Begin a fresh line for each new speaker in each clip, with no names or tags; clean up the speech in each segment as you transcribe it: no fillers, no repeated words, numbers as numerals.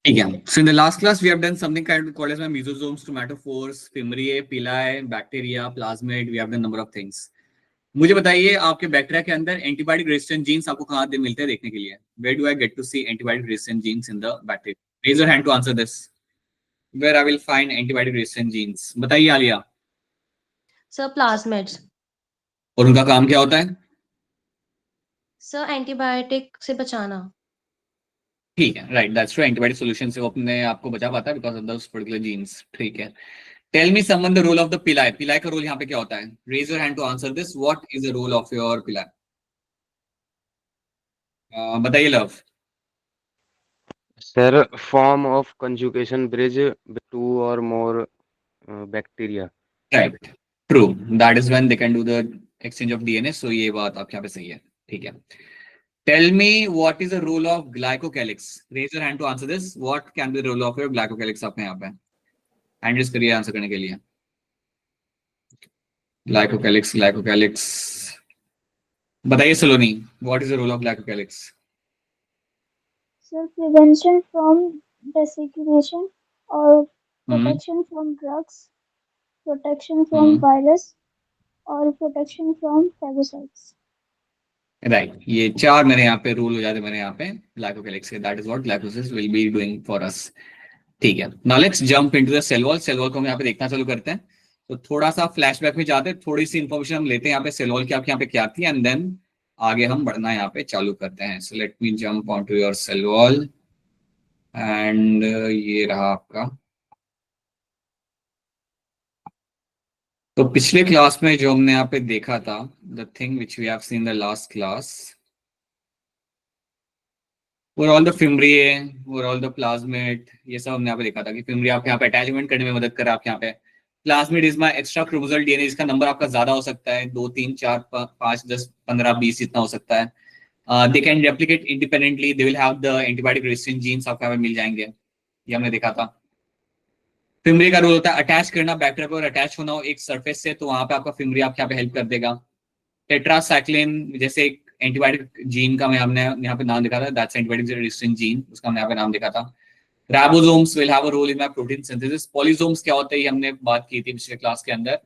ठीक है. So in the last class we have done something kind of called as mesosomes, chromatophores, fimbriae, pili, bacteria, plasmid. We have done number of things. मुझे बताइए आपके bacteria के अंदर antibiotic resistant jeans आपको कहाँ मिलते हैं देखने के लिए? Where do I get to see antibiotic resistant genes in the bacteria? Raise your hand to answer this. Where I will find antibiotic resistant genes? बताइए आलिया.
Sir plasmids.
और उनका काम क्या होता है?
सर एंटीबायोटिक से बचाना.
ठीक है, right, that's true. Antibiotic solution से वो अपने आपको बचा पाता है because of those particular genes. ठीक है. Tell me someone the role of the pili. Pili का रोल यहाँ पे क्या होता है? Raise your hand to answer this. What is the role of your pili? बताइए Luv.
Sir form of conjugation bridge two or more bacteria.
Right, true. That is when they can do the exchange of DNA. So ये बात आपके यहाँ पे सही है. ठीक है. Tell me what is the role of glycocalyx. Raise your hand to answer this. What can be the role of your glycocalyx आपके यहाँ पे? हैंड रेज करिए आंसर करने के लिए. Glycocalyx, glycocalyx. बताइए Saloni, what is the role of glycocalyx?
Sir, prevention from desiccation or protection from drugs, protection from virus, or protection from phagocytes.
Right, ये चार मेरे यहाँ पे रूल हो जाते हैं मेरे यहाँ पे ग्लाइकोकैलिक्स के. That is what glycosis will be doing for us. ठीक है. Now let's jump into the cell wall. Cell wall को हम यहाँ पे देखना चालू करते हैं. तो थोड़ा सा फ्लैशबैक में जाते हैं, थोड़ी सी इंफॉर्मेशन हम लेते हैं यहाँ पे सेल वॉल की आपके यहाँ पे क्या थी, एंड देन आगे हम बढ़ना यहाँ पे चालू करते हैं. So let me jump on to your cell wall and ये रहा आपका. तो पिछले क्लास में जो हमने यहाँ पे देखा था, the thing which we have seen the last class, और ऑल द फिम्ब्रिए और ऑल द प्लाज्मिड, ये सब हमने यहाँ पे देखा था कि फिम्ब्रिया आपके यहाँ पे अटैचमेंट करने में मदद कर रहा है. आपके यहाँ पे plasmid is my extra chromosomal DNA. इसका नंबर आपका ज्यादा हो सकता है, 2 3 4 5 10 15 20 इतना हो सकता है. They can replicate independently. They will have the antibiotic resistant genes आपके यहाँ पे मिल जाएंगे. ये हमने देखा था. फिम्ब्रिया का रोल होता है अटैच करना बैक्टीरिया को, और अटैच होना हो एक सरफेस से, तो वहां पे आपका फिम्ब्रिया आपके यहाँ पे हेल्प कर देगा. टेट्रासाइक्लिन जैसे एक एंटीबायोटिक जीन का मैं हमने यहाँ पे नाम देखा था, दैट्स एंटीबायोटिक रेजिस्टेंट जीन, उसका हमने यहाँ पे नाम देखा था. Ribosomes will have a role in my protein synthesis. Polysomes क्या होता है ये हमने बात की थी पिछले क्लास के अंदर.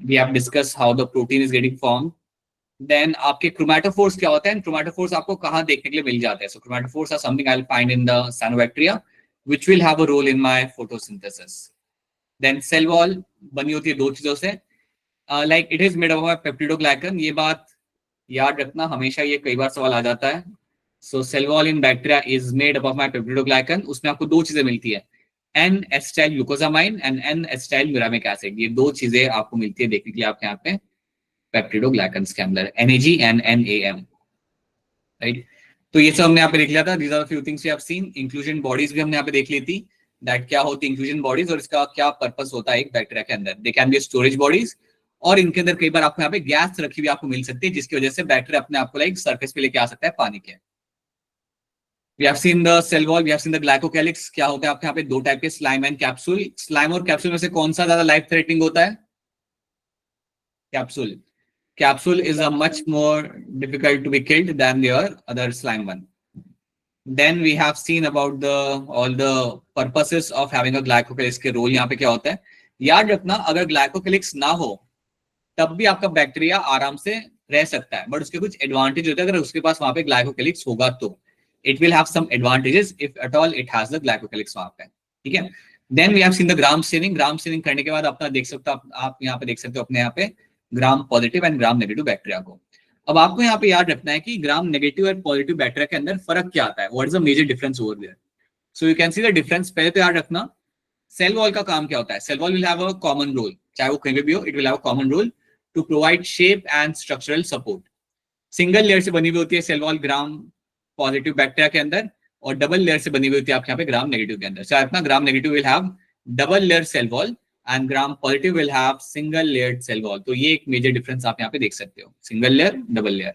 We have discuss how the protein is getting form. Then आपके क्रोमैटोफोर्स क्या होते हैं? क्रोमैटोफोर्स आपको कहाँ देखने के लिए मिल जाते हैं? So chromatophores are something I will find in the cyanobacteria which will have a role in my photosynthesis. Then cell wall बनी होती है दो चीजों से. Like it is made up of peptidoglycan. ये बात याद रखना हमेशा, ये कई बार सवाल आ जाता है. So cell wall in bacteria is made up of my peptidoglycan. उसमें आपको दो चीजें मिलती है, N-acetyl glucosamine and N-acetyl muramic acid. ये दो चीजें आपको मिलती है देखने के लिए आपके यहाँ पे पेप्टिडोग्लाइकन्स के अंदर, NAG and NAM. राइट. तो ये सब हमने यहाँ पे देख लिया था. These are a few things we have seen. Inclusion bodies भी हमने यहाँ पे देख ली थी, दैट क्या होती है इंक्लूजन बॉडीज और इसका क्या पर्पस होता है एक बैक्टीरिया के अंदर. They can be storage bodies, और इनके अंदर कई बार आपको यहाँ पे गैस रखी हुई आपको मिल सकती है, जिसकी वजह से बैक्टीरिया अपने आप को लाइक सरफेस पे लेके आ सकता है पानी के. We have seen the cell wall, we have seen the glycocalyx. क्या होता है आपके यहाँ पे दो टाइप के, स्लाइम एंड कैप्सूल. स्लाइम और कैप्सूल में से कौन सा ज्यादा लाइफ थ्रेटनिंग होता है? Capsule. Capsule is a much more difficult to be killed than your other slime one. Then we have seen about all the purposes of having a glycocalyx के role यहाँ पे क्या होता है. याद रखना अगर ग्लाइकोकैलिक्स ना हो तब भी आपका बैक्टीरिया आराम से रह सकता है, बट उसके कुछ एडवांटेज होते हैं अगर उसके पास वहां पे ग्लाइकोकैलिक्स होगा तो. It will have some advantages if at all it has the glycocalyx वहां पे. ठीक है. Then we have seen the Gram staining. Gram staining करने के बाद अपना देख सकते हो आप यहाँ पे देख सकते हो अपने यहाँ पे Gram positive and Gram negative bacteria को. अब आपको यहाँ पे याद रखना है कि ग्राम नेगेटिव और पॉजिटिव बैक्टीरिया के अंदर फर्क क्या आता है. What is the major difference over there? So you can see the difference. पहले तो याद रखना सेल वॉल का काम क्या होता है. Cell wall will have a common role, चाहे वो कहीं पे भी हो, it will have a common role to provide shape and structural support. Single layer से बनी हुई होती है cell wall Gram positive bacteria के अंदर, और डबल लेयर से बनी हुई होती है आपके यहाँ पे ग्राम नेगेटिव के अंदर. चाहे अपना Gram negative will have double layer cell wall and gram positive will have single layered cell wall. तो ये एक मेजर डिफरेंस आप यहाँ पे देख सकते हो, single layer double layer.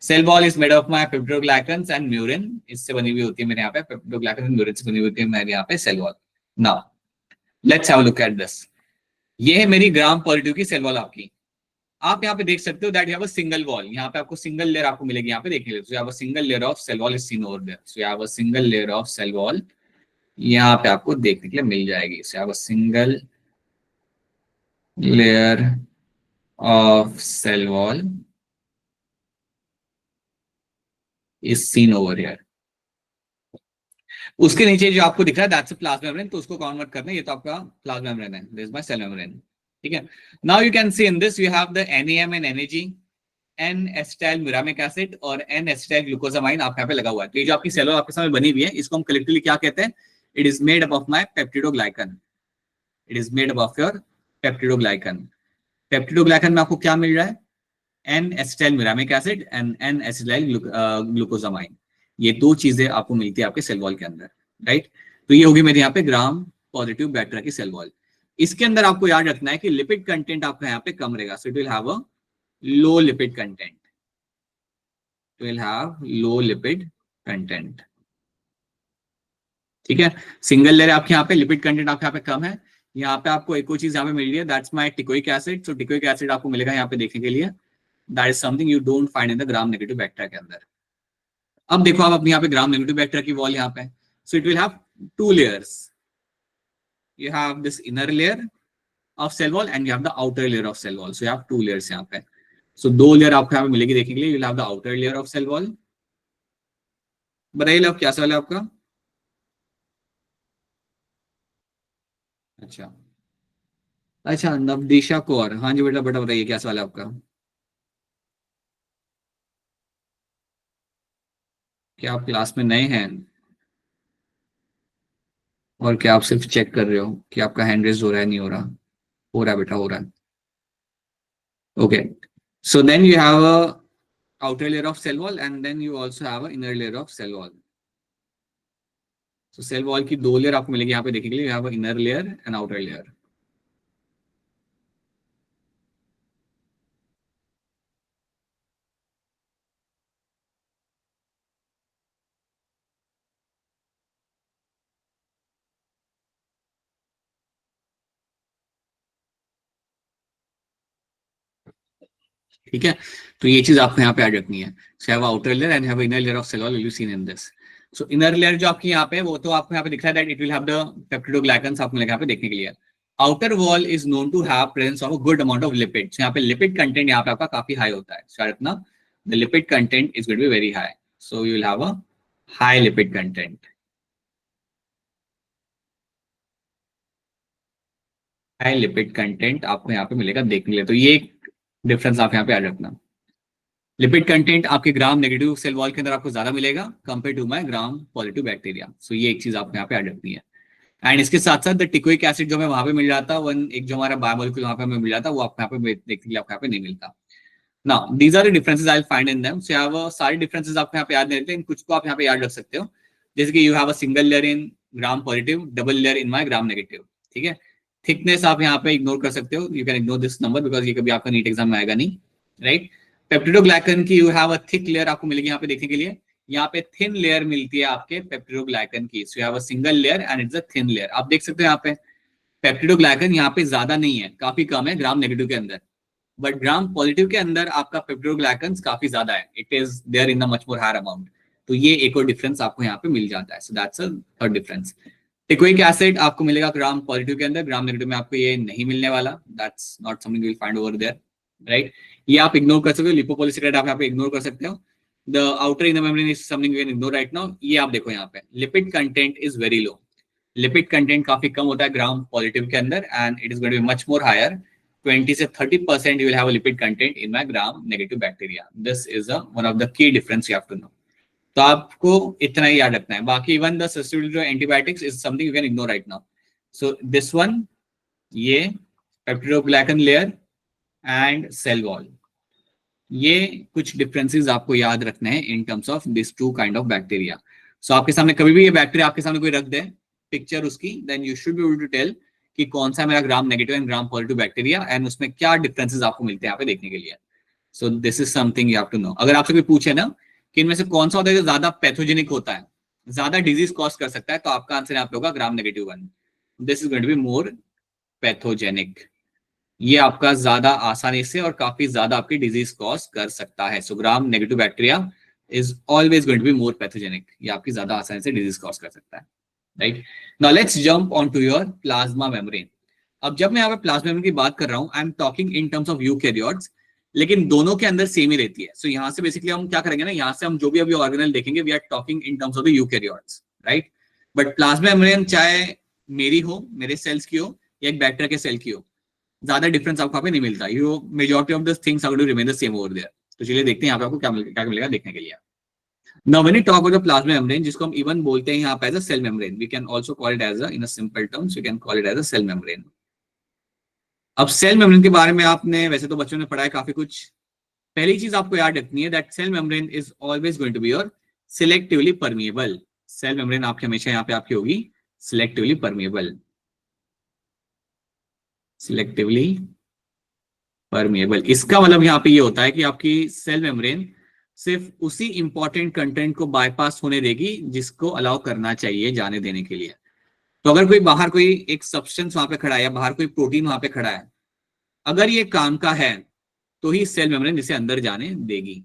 Cell wall is made of my peptidoglycans and murein. इससे बनी हुई होती है मेरे यहाँ पे पेप्टिडोग्लाइकन एंड म्यूरिन से बनी हुई होती है मेरे यहाँ पे cell wall. Now let's have a look at this. ये है मेरी ग्राम पॉजिटिव की सेल वॉल आपकी. आप यहाँ पे देख सकते हो that you have a single wall, यहाँ पे आपको सिंगल लेयर आपको मिलेगी यहाँ पे देखने के लिए। So you have a single layer of cell wall is seen over there. So you have a single layer of cell wall यहाँ पे आपको देखने के लिए मिल जाएगी। So you have a single layer of cell wall is seen over here. उसके नीचे जो आपको दिख रहा है दैट्स अ प्लाज्मा मेम्ब्रेन, तो उसको कन्वर्ट करना है, ये तो आपका प्लाज्मा मेम्ब्रेन है, this is my cell membrane. ठीक है, now you can see in this you have the NAM and NAG, N acetyl muramic acid और N-एसिटाइल ग्लूकोसामाइन आपके यहाँ पे लगा हुआ है। तो ये जो आपकी सेल आपके सामने बनी हुई है इसको हम कलेक्टिवली क्या कहते हैं? It is made up of my peptidoglycan. It is made up of your peptidoglycan. Peptidoglycan में आपको क्या मिल रहा है? N-एसिटाइल म्यूरामिक एसिड एंड N-एसिटाइल ग्लूकोसामाइन। ये दो चीजें आपको मिलती है आपके सेल वॉल के अंदर, राइट? तो ये होगी मेरे यहाँ पे ग्राम पॉजिटिव बैक्टीरिया की सेल वॉल। इसके अंदर आपको याद रखना है कि लिपिड कंटेंट आपका यहाँ पे कम रहेगा, so it will have a low lipid content. It will have low lipid content. ठीक है, सिंगल लेयर आपके यहाँ पे लिपिड कंटेंट आपके यहाँ पे कम है। यहाँ पे आपको एक और चीज यहाँ पे मिल रही है, that's my teichoic acid. So teichoic acid आपको मिलेगा यहाँ पे देखने के लिए, that is something you don't find in the Gram negative bacteria के अंदर। अब देखो आप अपने यहाँ पे ग्राम नेगेटिव बैक्टीरिया की वॉल यहाँ पे, so it will have two layers. You have this inner layer of cell wall and you have the outer layer of cell wall. So you have two layers यहाँ पे। सो दो layer आपको यहाँ पे मिलेगी देखने के लिए, you will have the outer layer of cell wall. बताइए अब क्या सवाल है आपका? अच्छा अच्छा, नवदिशा कौर, हाँ जी बेटा, बेटा बताइए क्या सवाल है आपका? क्या आप क्लास में नए हैं और क्या आप सिर्फ चेक कर रहे हो कि आपका हैंड रेज हो रहा है नहीं हो रहा? हो रहा है बेटा, हो रहा है। Okay, so then you have a outer layer of cell wall and then you also have a inner layer of cell wall. So cell wall की दो लेयर आपको मिलेगी यहाँ पे देखने के लिए, you have a inner layer and outer layer. ठीक है, तो ये चीज आपको यहाँ पे ऐड रखनी है। So have outer layer and have inner layer of cell wall will be seen in this. So inner layer जो आपकी यहाँ पे वो तो आपको यहाँ पे दिख रहा है that it will have the peptidoglycans आपको मिलेगा यहाँ पे देखने के लिए। Outer wall is known to have presence of a good amount of lipids. So यहाँ पे lipid content यहाँ पे आपका काफी हाई होता है। So रखना the lipid content is going to be very high. So you will have a high lipid content. High lipid content आपको यहाँ पे मिलेगा देखने के लिए। तो ये डिफरेंस आप यहाँ पे ऐड रखना। लिपिड कंटेंट आपके ग्राम नेगेटिव सेल वॉल के अंदर आपको ज्यादा मिलेगा compare to my gram positive bacteria. So ये एक चीज आपको यहाँ पे ऐड रखनी है। एंड इसके साथ साथ द टिकोइक एसिड जो हमें वहां पे मिल जाता है, वन एक जो हमारा बायोमोलिक्यूल वहां पे हमें मिल जाता है, वो आपको यहाँ पे देखने के लिए आपको यहाँ पे नहीं मिलता। Now these are the differences I will find in them. So you have सारे डिफरेंसेस आपको यहाँ पे याद नहीं रहते, इन कुछ को आप यहाँ पे याद रख सकते हो। जैसे कि you have a single layer in gram positive, double layer in my gram negative. ठीक है, थिकनेस आप यहाँ पे इग्नोर कर सकते हो, you can ignore this number because ये कभी आपका नीट एग्जाम में आएगा नहीं, राइट? पेप्टिडोग्लाइकन की you have a thick layer आपको मिलेगी यहाँ पे देखने के लिए, यहाँ पे थिन लेयर मिलती है आपके पेप्टिडोग्लाइकन की। सो you have a single layer and it's a thin layer. आप देख सकते हो यहाँ पे पेप्टिडोग्लाइकन यहाँ पे ज्यादा नहीं है, काफी कम है ग्राम नेगेटिव के अंदर, बट ग्राम पॉजिटिव के अंदर आपका पेप्टिडोग्लाइकन काफी ज्यादा है, it is there in a much more higher amount. तो ये एक और डिफरेंस आपको यहाँ पे मिल जाता है। So that's a third difference. Teichoic acid आपको मिलेगा ग्राम पॉजिटिव के अंदर, ग्राम नेगेटिव में आपको ये नहीं मिलने वाला, that's not something you will find over there, right? ये आप इग्नोर कर सकते हो, लिपोपॉलीसेकेराइड आप यहाँ पे इग्नोर कर सकते हो। The outer inner membrane is something you can ignore right now. ये आप देखो यहाँ पे lipid content is very low, lipid content काफी कम होता है ग्राम पॉजिटिव के अंदर and it is going to be much more higher, 20 से 30% you will have a lipid content in my gram negative bacteria. This is one of the key difference you have to know. तो आपको इतना ही याद रखना है, बाकी even the substitute antibiotics is something you can ignore right now. So this one, ये peptidoglycan layer and cell wall, ये कुछ डिफरेंसेस आपको याद रखने हैं in terms of this two kind of bacteria. So आपके सामने कभी भी ये बैक्टीरिया आपके सामने कोई रख दे पिक्चर उसकी, then you should be able to tell कि कौन सा मेरा Gram negative and Gram positive bacteria and उसमें क्या डिफरेंसेस आपको मिलते हैं यहाँ पे देखने के लिए। So this is something you have to know. अगर आपसे कोई पूछे ना कि इनमें से कौन सा होता है जो ज्यादा पैथोजेनिक होता है, ज्यादा डिजीज कॉज कर सकता है, तो आपका आंसर यहाँ पे होगा Gram negative one. This is going to be more pathogenic. ये आपका ज्यादा आसानी से और काफी ज्यादा आपकी डिजीज कॉज कर सकता है। So gram negative bacteria is always going to be more pathogenic, ये आपकी ज्यादा आसानी से डिजीज कॉज कर सकता है, right. Now let's jump on to your plasma membrane. अब जब मैं यहाँ पे प्लाज्मा मेम्ब्रेन की बात कर रहा हूँ, I am talking in terms of eukaryotes, लेकिन दोनों के अंदर सेम ही रहती है। सो यहाँ से बेसिकली हम क्या करेंगे ना, यहाँ से हम जो भी अभी ऑर्गेनल देखेंगे, we are talking in terms of the eukaryotes, right. But plasma membrane चाहे मेरी हो, मेरे सेल्स की हो, या एक बैक्टीरिया के सेल की हो, ज्यादा डिफरेंस आपको यहाँ पे नहीं मिलता। You majority of the things are going to remain the same over there. तो चलिए देखते हैं यहाँ पे आपको क्या मिलेगा देखने के लिए। Now when we talk about the plasma membrane, जिसको हम even बोलते हैं यहाँ पे as a cell membrane, we can also call it as a, in a simple terms, we can call it as a cell membrane. अब cell membrane के बारे में आपने वैसे तो बच्चों ने पढ़ा है काफी कुछ। पहली चीज आपको याद रखनी है that cell membrane is always going to be your selectively permeable. Cell membrane आपकी हमेशा यहाँ पे आपकी होगी सिलेक्टिवली परमिएबल, सिलेक्टिवली परमिएबल। इसका मतलब यहाँ पे ये होता है कि आपकी सेल मेम्ब्रेन सिर्फ उसी इंपॉर्टेंट कंटेंट को बाईपास होने देगी जिसको अलाउ करना चाहिए जाने देने के लिए। तो अगर कोई बाहर कोई एक सब्सटेंस वहां पे खड़ा है या बाहर कोई प्रोटीन वहां पे खड़ा है, अगर ये काम का है तो ही सेल मेम्ब्रेन इसे अंदर जाने देगी।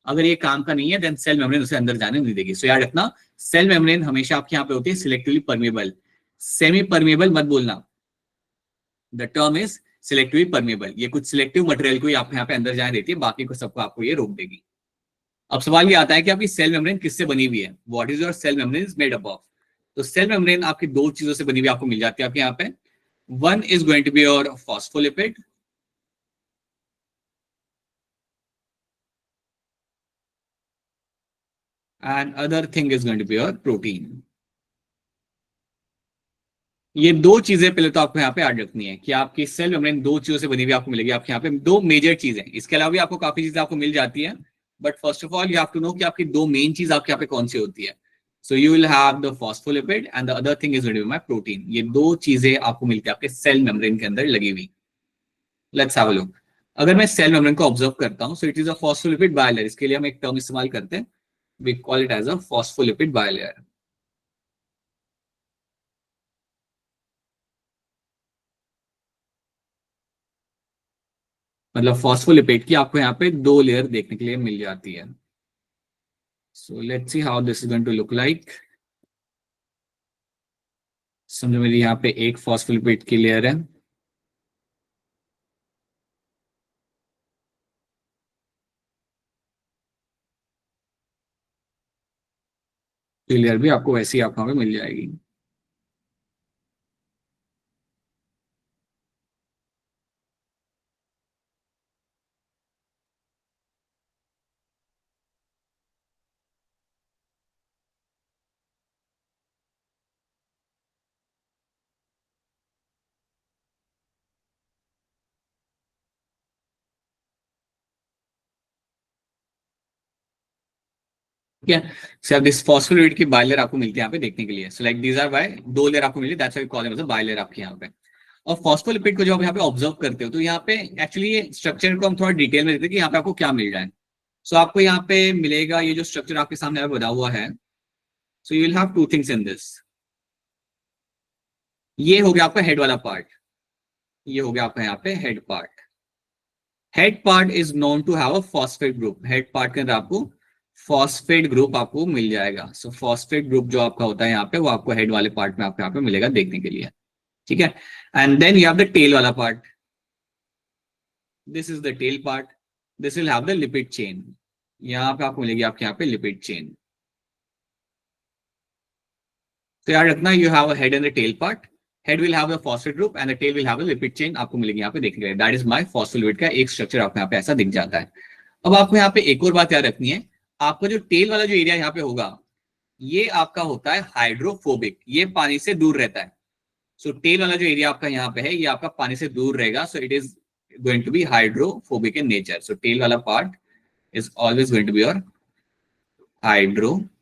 अगर ये काम का नहीं है देन सेल मेम्ब्रेन उसे अंदर जाने नहीं देगी। सो याद रखना, सेल मेम्ब्रेन हमेशा आपके यहाँ पे होती है सिलेक्टिवली परमिएबल। सेमी परमिएबल मत बोलना, the term is selectively permeable. ये कुछ सिलेक्टिव मटेरियल को आपके यहाँ पे अंदर जाने देती है, बाकी को सबको आपको ये रोक देगी। अब सवाल ये आता है कि आपकी सेल मेम्ब्रेन किससे बनी हुई है, what is your cell membrane is made up of. तो सेल मेम्ब्रेन आपकी दो चीजों से बनी हुई आपको मिल जाती है आपके यहाँ पे। One is going to be your phospholipid, and other thing is going to be your protein. ये दो चीजें पहले तो आपको यहाँ पे याद रखनी है कि आपकी सेल मेम्ब्रेन दो चीजों से बनी हुई आपको मिलेगी। आपके यहाँ पे दो मेजर चीजें, इसके अलावा भी आपको काफी चीजें आपको मिल जाती है, but first of all you have to know कि आपकी दो मेन चीज आपके यहाँ पे कौन सी होती है। So you will have the phospholipid and the other thing is going to be my protein. ये दो चीजें आपको मिलती है आपके सेल मेम्ब्रेन के अंदर लगी हुई। Let's have a look. अगर मैं सेल मेम्ब्रेन को ऑब्जर्व करता हूं, so it is a phospholipid bilayer. इसके लिए हम एक टर्म इस्तेमाल करते हैं, we call it as a phospholipid bilayer. मतलब फॉस्फोलिपिड की आपको यहाँ पे दो लेयर देखने के लिए मिल जाती है। So let's see how this is going to look like. समझो मेरी यहाँ पे एक फॉस्फोलिपिड की लेयर है, लेयर भी आपको वैसी आपको यहाँ पे मिल जाएगी। ठीक है, सो दिस फॉस्फोलिपिड की बायलेयर आपको मिलती है यहाँ पे देखने के लिए। So like these are bi दो लेयर आपको मिली, that's why we call them as a bilayer आपके यहाँ पे। और फॉस्फोलिपिड को जब आप यहाँ पे ऑब्जर्व करते हो तो यहाँ पे एक्चुअली ये स्ट्रक्चर को हम थोड़ा डिटेल में देखते हैं कि यहाँ पे आपको क्या मिल रहा है। सो आपको यहाँ पे मिलेगा ये जो स्ट्रक्चर आपके सामने बना हुआ है। So you will have two things in this. ये हो गया आपका हेड वाला पार्ट, ये हो गया आपका यहाँ पे head part. Head part is known to have a phosphate group. Head part के अंदर आपको फॉस्फेट ग्रुप आपको मिल जाएगा। सो फॉस्फेट ग्रुप जो आपका होता है यहाँ पे वो आपको हेड वाले पार्ट में आपको यहाँ पे मिलेगा देखने के लिए। ठीक है, and then you have the tail वाला part. This is the tail part, this will have the lipid chain. यहाँ पे आपको मिलेगी आपके यहाँ पे लिपिड चेन। तो याद रखना, you have a head and the tail part. Head will have the phosphate group and the tail will have the lipid chain. आपको मिलेगी यहाँ पे देखने के लिए। दैट इज माय फॉस्फोलिपिड का एक स्ट्रक्चर आपको यहाँ पे ऐसा दिख जाता है। अब आपको यहाँ पे एक और बात याद रखनी है, आपका जो टेल वाला जो एरिया यहाँ पे होगा ये आपका होता है हाइड्रोफोबिक, ये पानी से दूर रहता है। सो टेल वाला जो एरिया आपका यहाँ पे है ये आपका पानी से दूर रहेगा। So it is going to be hydrophobic in nature. So tail वाला part is always going to be your hydrophobic,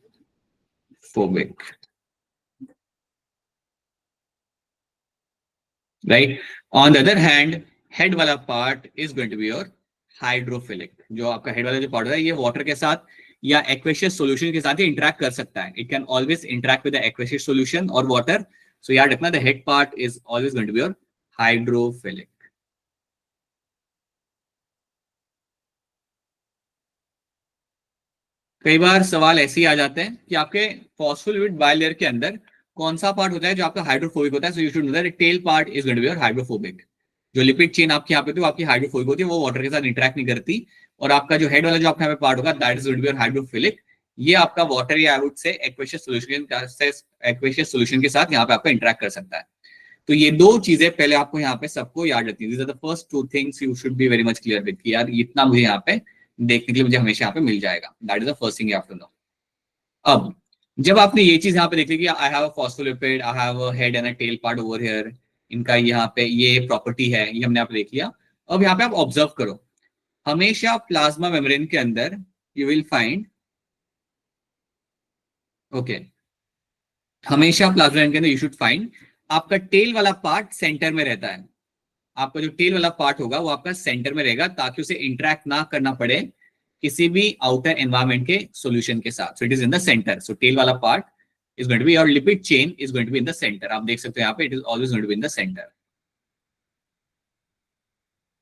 right. On the other hand head वाला part is going to be your hydrophilic. जो आपका head वाला जो part है ये water के साथ या एक्वेशियस सॉल्यूशन के साथ ही इंटरेक्ट कर सकता है। It can always interact with the aqueous solution और वाटर। सो याद रखना, the head part is always going to be your hydrophilic. कई बार सवाल ऐसे ही आ जाते हैं कि आपके फॉस्फोलिपिड बाइलेयर के अंदर कौन सा पार्ट होता है जो आपका हाइड्रोफोबिक होता है, so you should know that tail part is going to be your hydrophobic. जो लिपिड चेन आपके यहाँ पे होती है वो आपकी हाइड्रोफोबिक होती है, वो वाटर के साथ इंटरेक्ट नहीं करती, और आपका जो हेड वाला जो आपके यहाँ पे पार्ट होगा that is going to be your hydrophilic. ये आपका वाटर या I would say aqueous solution के साथ यहाँ पे आपका इंटरेक्ट कर सकता है। तो ये दो चीजें पहले आपको यहाँ पे सबको याद रखनी है। These are the first two things you should be very much clear with कि यार इतना मुझे यहाँ पे देखने के लिए मुझे हमेशा यहाँ पे मिल जाएगा। That is the first thing you have to know. अब जब आपने ये चीज यहाँ पे देख ली कि I have a phospholipid, I have a head and a tail part over here, इनका यहाँ पे ये प्रॉपर्टी है, ये हमने यहाँ पे देख लिया। अब यहाँ पे आप ऑब्जर्व करो, हमेशा प्लाज्मा मेम्ब्रेन के अंदर यू विल फाइंड, ओके, हमेशा प्लाज्मा मेम्ब्रेन के अंदर यू शुड फाइंड आपका टेल वाला पार्ट सेंटर में रहता है। आपका जो टेल वाला पार्ट होगा वो आपका सेंटर में रहेगा ताकि उसे इंटरेक्ट ना करना पड़े किसी भी आउटर एनवायरमेंट के सॉल्यूशन के साथ। So it is in the centre. So tail वाला part is going to be, और lipid chain is going to be in the centre. आप देख सकते हो यहाँ पे it is always going to be in the centre.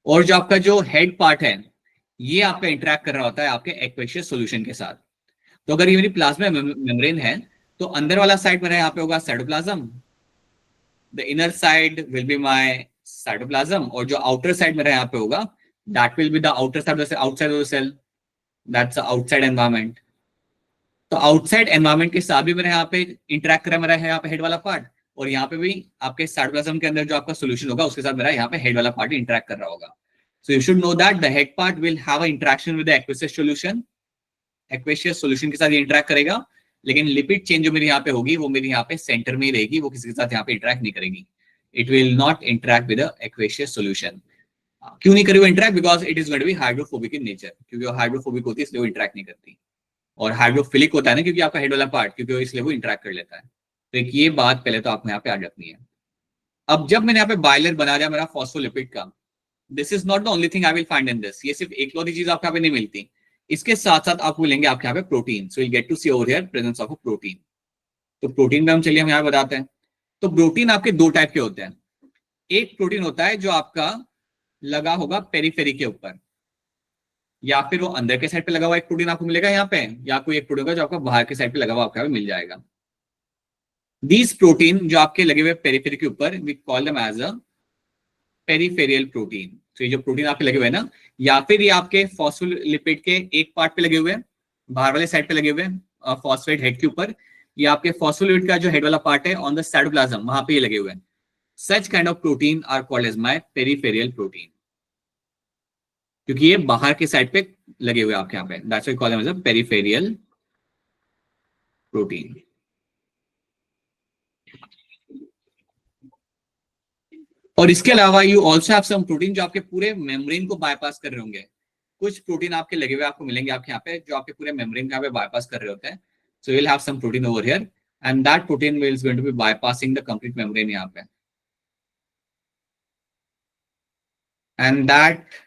और जो आपका जो हेड पार्ट है ये आपका इंटरेक्ट कर रहा होता है आपके एक्वेशियस सॉल्यूशन के साथ। तो अगर ये मेरी प्लाज्मा मेम्ब्रेन है तो अंदर वाला साइड में यहाँ पे होगा cytoplasm, the inner side will be my cytoplasm, और जो outer side मेरा यहाँ पे होगा that will be the outer side of the outside of the cell, that's the outside environment। तो outside environment के साथ भी मेरे यहाँ पे interact कर रहा है मेरा यहाँ पे head वाला part, और यहाँ पे भी आपके cytoplasm के अंदर जो आपका solution होगा उसके साथ मेरा यहाँ पे head वाला part interact कर रहा होगा। So you should know that the head part will have an interaction with the aqueous solution, aqueous solution के साथ ये interact करेगा, लेकिन लिपिड चेन जो मेरी यहाँ पे होगी वो मेरी यहाँ पे सेंटर में ही रहेगी, वो किसी के साथ यहाँ पे इंटरेक्ट नहीं करेगी। It will not interact with the aqueous solution. क्यों नहीं करेगी वो interact? Because it is going to be hydrophobic in nature, क्योंकि वो हाइड्रोफोबिक होती है इसलिए वो इंटरेक्ट नहीं करती। और हाइड्रोफिलिक होता है ना क्योंकि आपका हेड वाला पार्ट, क्योंकि इसलिए वो इंटरेक्ट कर लेता है। तो एक ये बात पहले तो आपको यहाँ पे याद रखनी है। अब जब मैंने यहाँ पे बाइलेयर बना दिया मेरा फॉस्फोलिपिड का, this is not the only thing I will find in this. ये सिर्फ एक लौती चीज आपको यहाँ पे नहीं मिलती, इसके साथ साथ आपको मिलेंगे आपके यहाँ पे protein. So will get to see over here presence of a protein. तो प्रोटीन में हम चलिए हम यहाँ बताते हैं। तो प्रोटीन आपके दो टाइप के होते हैं। एक प्रोटीन होता है जो आपका लगा होगा पेरिफेरी के ऊपर, या फिर वो अंदर के साइड पे लगा हुआ एक प्रोटीन आपको मिलेगा यहाँ पे, या कोई एक प्रोटीन होगा जो आपका बाहर के साइड पे लगा हुआ आपको यहाँ पे मिल जाएगा। दीज प्रोटीन जो आपके लगे हुए पेरिफेरी के ऊपर we call them as a peripheral protein. तो ये जो प्रोटीन आपके लगे हुए हैं ना, या फिर ये आपके फॉस्फोलिपिड के एक पार्ट पे लगे हुए हैं, बाहर वाले साइड पे लगे हुए हैं फॉस्फेट हेड के ऊपर, ये आपके फॉस्फोलिपिड का जो हेड वाला पार्ट है ऑन द साइटोप्लाज्म वहां पे ये लगे हुए हैं। Such kind of protein are called as my peripheral protein, क्योंकि ये बाहर के साइड पे लगे हुए आपके यहाँ पे, that's why call them as a peripheral protein. और इसके अलावा you also have some protein जो आपके पूरे मेम्ब्रेन को बाईपास कर रहे होंगे। कुछ प्रोटीन आपके लगे हुए आपको मिलेंगे आपके यहाँ पे जो आपके पूरे मेम्ब्रेन का बाईपास कर रहे होते हैं। So you'll have some protein over here, and that protein is going to be bypassing the complete membrane यहाँ पे, and that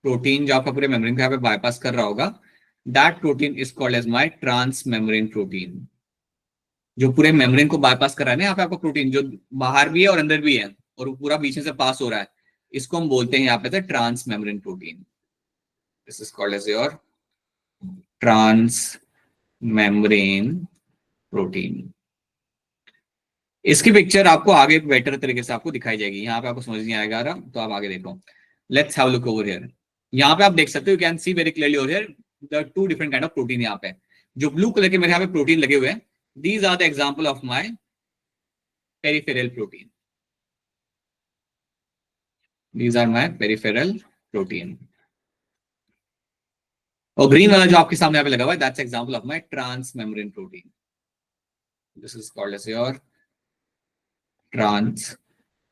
protein जो आपका पूरे मेम्ब्रेन को यहाँ पे बाईपास कर रहा होगा, that protein is called as my transmembrane protein। जो पूरे मेम्ब्रेन को बाईपास कर रहा है ना यहाँ पे आपका प्रोटीन, जो बाहर भी है और अंदर भी है और वो पूरा बीच में से पास हो रहा है, इसको हम बोलते हैं यहाँ पे transmembrane protein. This is called as your transmembrane protein. इसकी पिक्चर आपको आगे बेटर तरीके से आपको दिखाई जाएगी, यहाँ पे आपको समझ नहीं आएगा तो आप आगे देखो। Let's have a look over here. यहाँ पे आप देख सकते हो, you can C very clearly over here the two different kind of protein. यहाँ पे जो ब्लू कलर के मेरे यहाँ पे प्रोटीन लगे हुए हैं, these are the example of my peripheral protein. These are my peripheral protein. और ग्रीन वाला जो आपके सामने यहाँ पे लगा हुआ है, that's example of my transmembrane protein. This is called as your transmembrane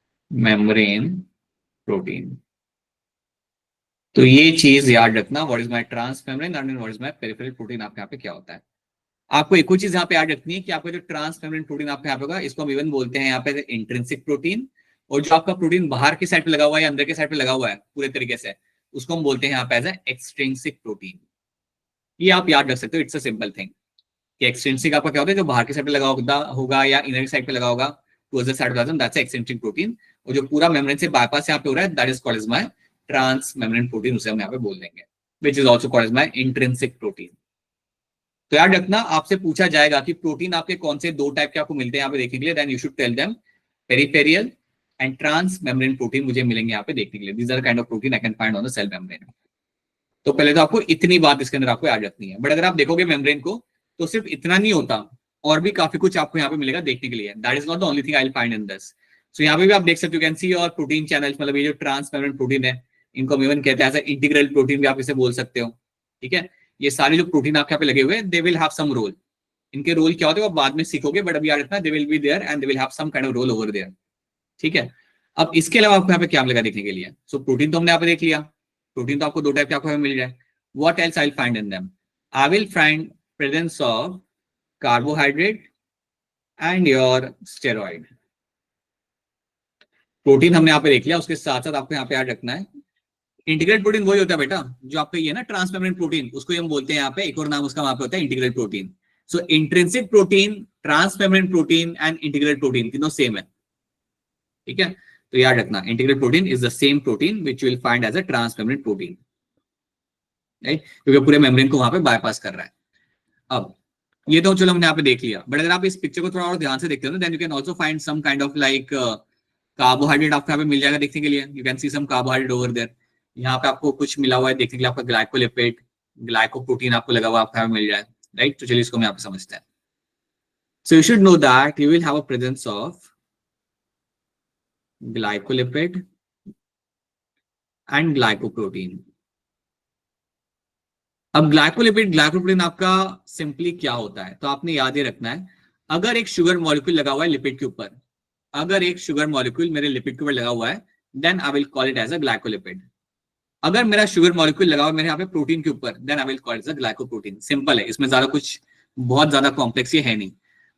protein. तो ये चीज याद रखना, what is my transmembrane and what is my peripheral protein आपके यहाँ पे क्या होता है। आपको एक और चीज यहाँ पे याद रखनी है कि आपका जो ट्रांसमेम्ब्रेन प्रोटीन आपके यहाँ पे होगा, इसको हम इवन बोलते हैं यहाँ पे इंट्रिंसिक प्रोटीन। और जो आपका प्रोटीन बाहर की साइड पे लगा हुआ है या अंदर के साइड पे लगा हुआ है पूरे तरीके से, उसको हम बोलते हैं यहाँ पे एज एक्सट्रिंसिक प्रोटीन। ये आप याद रख सकते हो, इट्स अ सिंपल थिंग कि एक्सट्रिंसिक आपका क्या होता है, जो बाहर की साइड पे लगा होगा या इनर की साइड पे लगा होगा towards the cytoplasm, that's extrinsic protein. और जो पूरा मेम्ब्रेन से बाईपास यहाँ पे हो रहा है, that is called as my transmembrane protein, उसे हम यहाँ पे बोल देंगे, which is also called as my intrinsic protein. तो याद रखना, आपसे पूछा जाएगा कि प्रोटीन आपके कौन से 2 टाइप के आपको मिलते हैं यहाँ पे देखने के लिए, then you should tell them peripheral and transmembrane protein मुझे मिलेंगे यहाँ पे देखने के लिए। These are kind of protein I can find on the cell membrane. तो पहले तो आपको इतनी बात इसके अंदर आपको याद रखनी है, बट अगर आप देखोगे मेम्ब्रेन को तो सिर्फ इतना नहीं होता, और भी काफी कुछ आपको यहाँ पे मिलेगा देखने के लिए। That is not the only thing I will find in this. So यहाँ पे भी आप देख सकते हो, कैन सी और प्रोटीन चैनल्स, मतलब ये जो ट्रांस मेम्ब्रेन प्रोटीन है, इनको हम इवन कहते हैं इंटीग्रल प्रोटीन भी आप इसे बोल सकते हो। ठीक है, ये सारे जो प्रोटीन आपके यहाँ पे लगे हुए हैं, they will have some role. इनके रोल क्या होते हैं वो बाद में सीखोगे, बट अभी याद रखना they will be there and they will have some kind of role over there. ठीक है, अब इसके अलावा आपको यहाँ पे क्या मिलेगा देखने के लिए। सो प्रोटीन तो हमने यहाँ पे देख लिया, प्रोटीन तो आपको 2 टाइप के आपको मिल जाए। What else I'll find in them? I will find presence of carbohydrate and your steroid. Protein हमने यहाँ पे देख लिया, उसके साथ साथ आपको यहाँ पे याद रखना है इंटीग्रेट प्रोटीन वही होता है बेटा जो आपका ये ना ट्रांसमेम्ब्रेन प्रोटीन, उसको हम बोलते हैं यहाँ पे, एक और नाम उसका वहां पे होता है integrate protein. So intrinsic protein, transmembrane protein and integrate protein तीनों सेम है। ठीक है, तो याद रखना integrate protein is the same protein which you will find as a transmembrane protein, right, क्योंकि पूरे मेम्ब्रेन को वहां पे बाईपास कर रहा है। अब ये तो चलो हमने यहाँ पे देख लिया, बट अगर आप इस पिक्चर को थोड़ा और ध्यान से देखते हो ना, then you can also find some kind of like carbohydrate आपको यहाँ पे मिल जाएगा देखने के लिए। You can see some carbohydrate over there. यहाँ पे आपको कुछ मिला हुआ है देखने के लिए, आपका ग्लाइकोलिपिड, ग्लाइकोप्रोटीन आपको लगा हुआ आपको यहाँ पे मिल जाए, राइट। तो चलिए इसको हम यहाँ पे समझते हैं। सो you should know that you will have a presence of glycolipid and glycoprotein. अब ग्लाइकोलिपिड, ग्लाइकोप्रोटीन आपका सिंपली क्या होता है, तो आपने याद ही रखना है, अगर एक शुगर मॉलिक्यूल लगा हुआ है लिपिड के ऊपर, अगर एक शुगर मॉलिक्यूल मेरे लिपिड के ऊपर लगा हुआ है, then I will call it as a glycolipid. अगर मेरा शुगर मॉलिक्यूल लगा हुआ है मेरे यहाँ पे प्रोटीन के ऊपर, then I will call it as a glycoprotein. Simple है, इसमें ज्यादा कुछ बहुत ज्यादा कॉम्प्लेक्स ये है नहीं।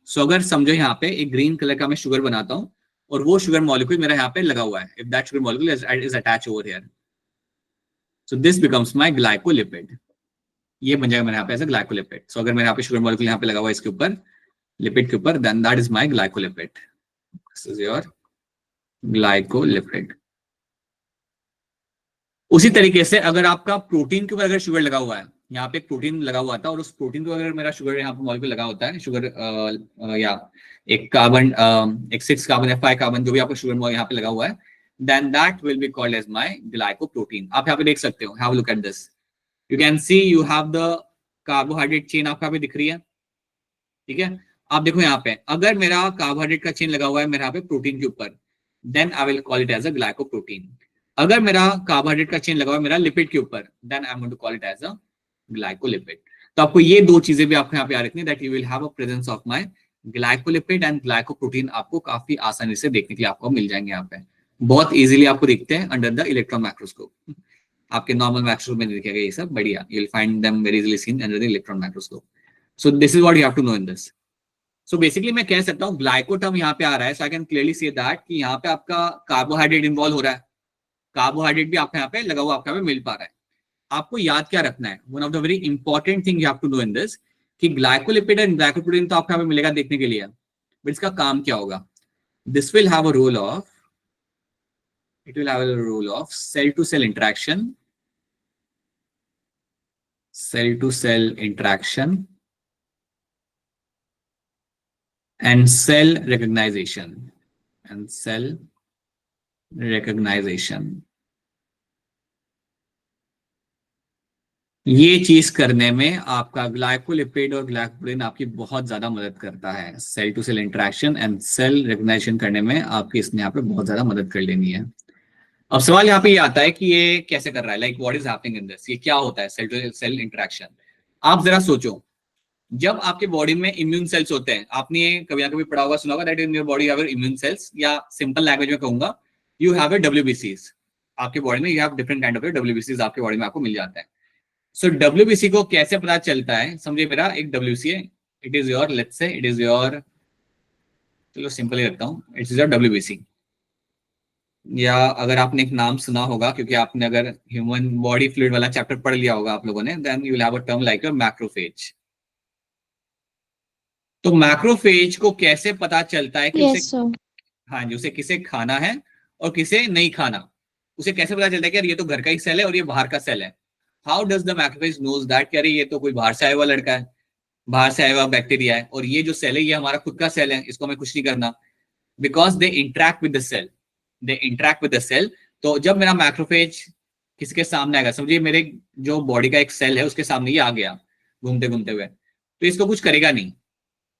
सो अगर समझो यहाँ पे एक ग्रीन कलर का मैं शुगर बनाता हूँ और वो शुगर मॉलिक्यूल मेरा यहाँ पे लगा हुआ है, if that sugar molecule is attach over here, so this becomes my glycolipid. ये बन जाएगा मेरे यहाँ पे ऐसा ग्लाइकोलिपिड। सो अगर मेरे यहाँ पे शुगर मॉलिक्यूल यहाँ पे लगा हुआ है इसके ऊपर, लिपिड के ऊपर, then that is my glycolipid. This is your glycolipid. उसी तरीके से अगर आपका प्रोटीन के ऊपर अगर शुगर लगा हुआ है, यहाँ पे एक प्रोटीन लगा हुआ था और उस प्रोटीन को अगर मेरा शुगर यहाँ पे मॉलिक्यूल लगा होता है, शुगर या एक कार्बन, एक 6 कार्बन या 5 कार्बन जो भी आपका शुगर यहाँ पे लगा हुआ है, then that will be called as my glycoprotein. आप यहाँ पे देख सकते हो, have a look at this, you can see you have the carbohydrate chain आपको यहाँ पे दिख रही है। ठीक है, आप देखो यहाँ पे अगर मेरा कार्बोहाइड्रेट का चेन लगा हुआ है मेरे यहाँ पे प्रोटीन के ऊपर, then I will call it as a glycoprotein. अगर मेरा कार्बोहाइड्रेट का चेन लगा हुआ है मेरा लिपिड के ऊपर, then I am going to call it as a glycolipid. तो आपको ये 2 चीजें भी आपको यहाँ पे याद रखनी है, that you will have a presence of my glycolipid and glycoprotein. आपको काफी आसानी से देखने के लिए आपको मिल जाएंगे, यहाँ पे बहुत इजीली आपको दिखते हैं अंडर द इलेक्ट्रॉन माइक्रोस्कोप। आपके नॉर्मल माइक्रोस्कोप में दिखेगा ये सब बढ़िया, you will find them very easily seen under the electron microscope. So this is what you have to know in this. So basically मैं कह सकता हूँ ग्लाइको टर्म यहाँ पे आ रहा है, so I can clearly see that कि यहाँ पे आपका कार्बोहाइड्रेट इन्वॉल्व हो रहा है, कार्बोहाइड्रेट भी आपको यहाँ पे लगा हुआ आपको यहाँ पे मिल पा रहा है। आपको याद क्या रखना है, one of the very important thing you have to know in this, कि ग्लाइकोलिपिड एंड ग्लाइकोप्रोटीन तो आपको यहाँ पे मिलेगा देखने के लिए, बट इसका काम क्या होगा। This will have a role of, it will have a role of cell to cell interaction, cell to cell interaction and cell recognition ये चीज करने में आपका ग्लाइकोलिपिड और ग्लाइकोप्रोटीन आपकी बहुत ज्यादा मदद करता है। Cell to cell interaction and cell recognition करने में आपकी इसने यहाँ पे बहुत ज्यादा मदद कर लेनी है। अब सवाल यहाँ पे ये आता है कि ये कैसे कर रहा है, like what is happening in this, ये क्या होता है सेल टू सेल इंटरेक्शन। आप जरा सोचो, जब आपके बॉडी में इम्यून सेल्स होते हैं, आपने कभी ना कभी पढ़ा होगा, सुना होगा that in your body have immune cells, या सिंपल लैंग्वेज में कहूंगा यू हैव WBCs। आपके बॉडी में you have different kind of WBCs आपके बॉडी में आपको मिल जाता है। सो WBC को कैसे पता चलता है, समझिए मेरा एक WBC है, it is your, let's say it is your, चलो सिंपल ही रखता हूँ, इट इज योर WBC। या अगर आपने एक नाम सुना होगा, क्योंकि आपने अगर ह्यूमन बॉडी फ्लूइड वाला चैप्टर पढ़ लिया होगा आप लोगों ने, then you will have a term like your macrophage. तो मैक्रोफेज को कैसे पता चलता है कि
Yes, sir.
हाँ जी, उसे किसे खाना है और किसे नहीं खाना, उसे कैसे पता चलता है कि यार ये तो घर का ही सेल है और ये बाहर का सेल है। How does the macrophage knows that कि अरे ये तो कोई बाहर से आया हुआ लड़का है, बाहर से आया हुआ बैक्टीरिया है, और ये जो सेल है ये हमारा खुद का सेल है, इसको हमें कुछ नहीं करना, because they interact with the cell, they interact with the cell. तो जब मेरा मैक्रोफेज किसी के सामने आएगा, समझिए मेरे जो बॉडी का एक सेल है उसके सामने ये आ गया घूमते घूमते हुए, तो इसको कुछ करेगा नहीं।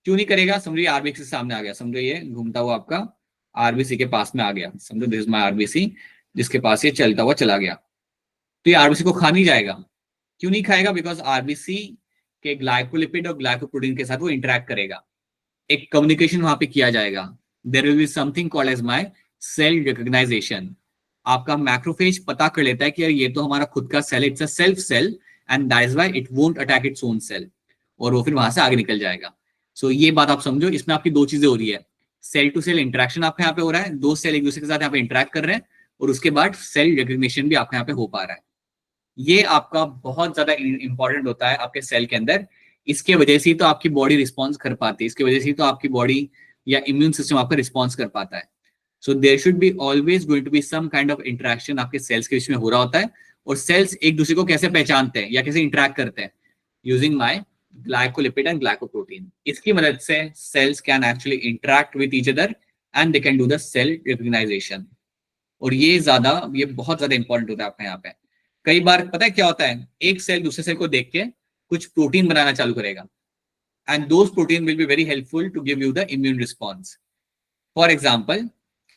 क्यों नहीं करेगा? समझिए आरबीसी के सामने आ गया, समझो ये घूमता हुआ आपका आरबीसी के पास में आ गया, समझो दिस इज माय आरबीसी, जिसके पास ये चलता हुआ चला गया, तो ये आरबीसी को खा नहीं जाएगा। क्यों नहीं खाएगा? बिकॉज आरबीसी के ग्लाइकोलिपिड और ग्लाइकोप्रोटीन के साथ वो इंटरेक्ट करेगा, एक कम्युनिकेशन वहां पे किया जाएगा। There will be something called as my cell recognization. आपका मैक्रोफेज पता कर लेता है कि यार ये तो हमारा खुद का cell, it's a self cell and that is why it won't attack its own cell, और वो फिर वहां से आगे निकल जाएगा। सो ये बात आप समझो, इसमें आपकी दो चीजें हो रही है, सेल टू सेल इंटरेक्शन आपके यहाँ पे हो रहा है, दो सेल एक दूसरे के साथ यहाँ पे इंटरेक्ट कर रहे हैं, और उसके बाद सेल रिकॉग्निशन भी आपके यहाँ पे हो पा रहा है। ये आपका बहुत ज्यादा इंपॉर्टेंट होता है आपके सेल के अंदर। इसके वजह से ही तो आपकी बॉडी रिस्पॉन्स कर पाती है, इसकी वजह से ही तो आपकी बॉडी या इम्यून सिस्टम आपका रिस्पॉन्स कर पाता है। So there should be always going to be some kind of interaction आपके सेल्स के बीच में हो रहा होता है। और सेल्स एक दूसरे को कैसे पहचानते हैं या कैसे इंटरेक्ट करते हैं? Using my glycolipid and glycoprotein. इसकी मदद से cells can actually interact with each other and they can do the cell recognition. और ये बहुत ज्यादा इंपॉर्टेंट होता है आपके यहाँ पे। कई बार पता है क्या होता है, एक सेल दूसरे सेल को देख के कुछ प्रोटीन बनाना चालू करेगा, and those protein will be very helpful to give you the immune response. For example,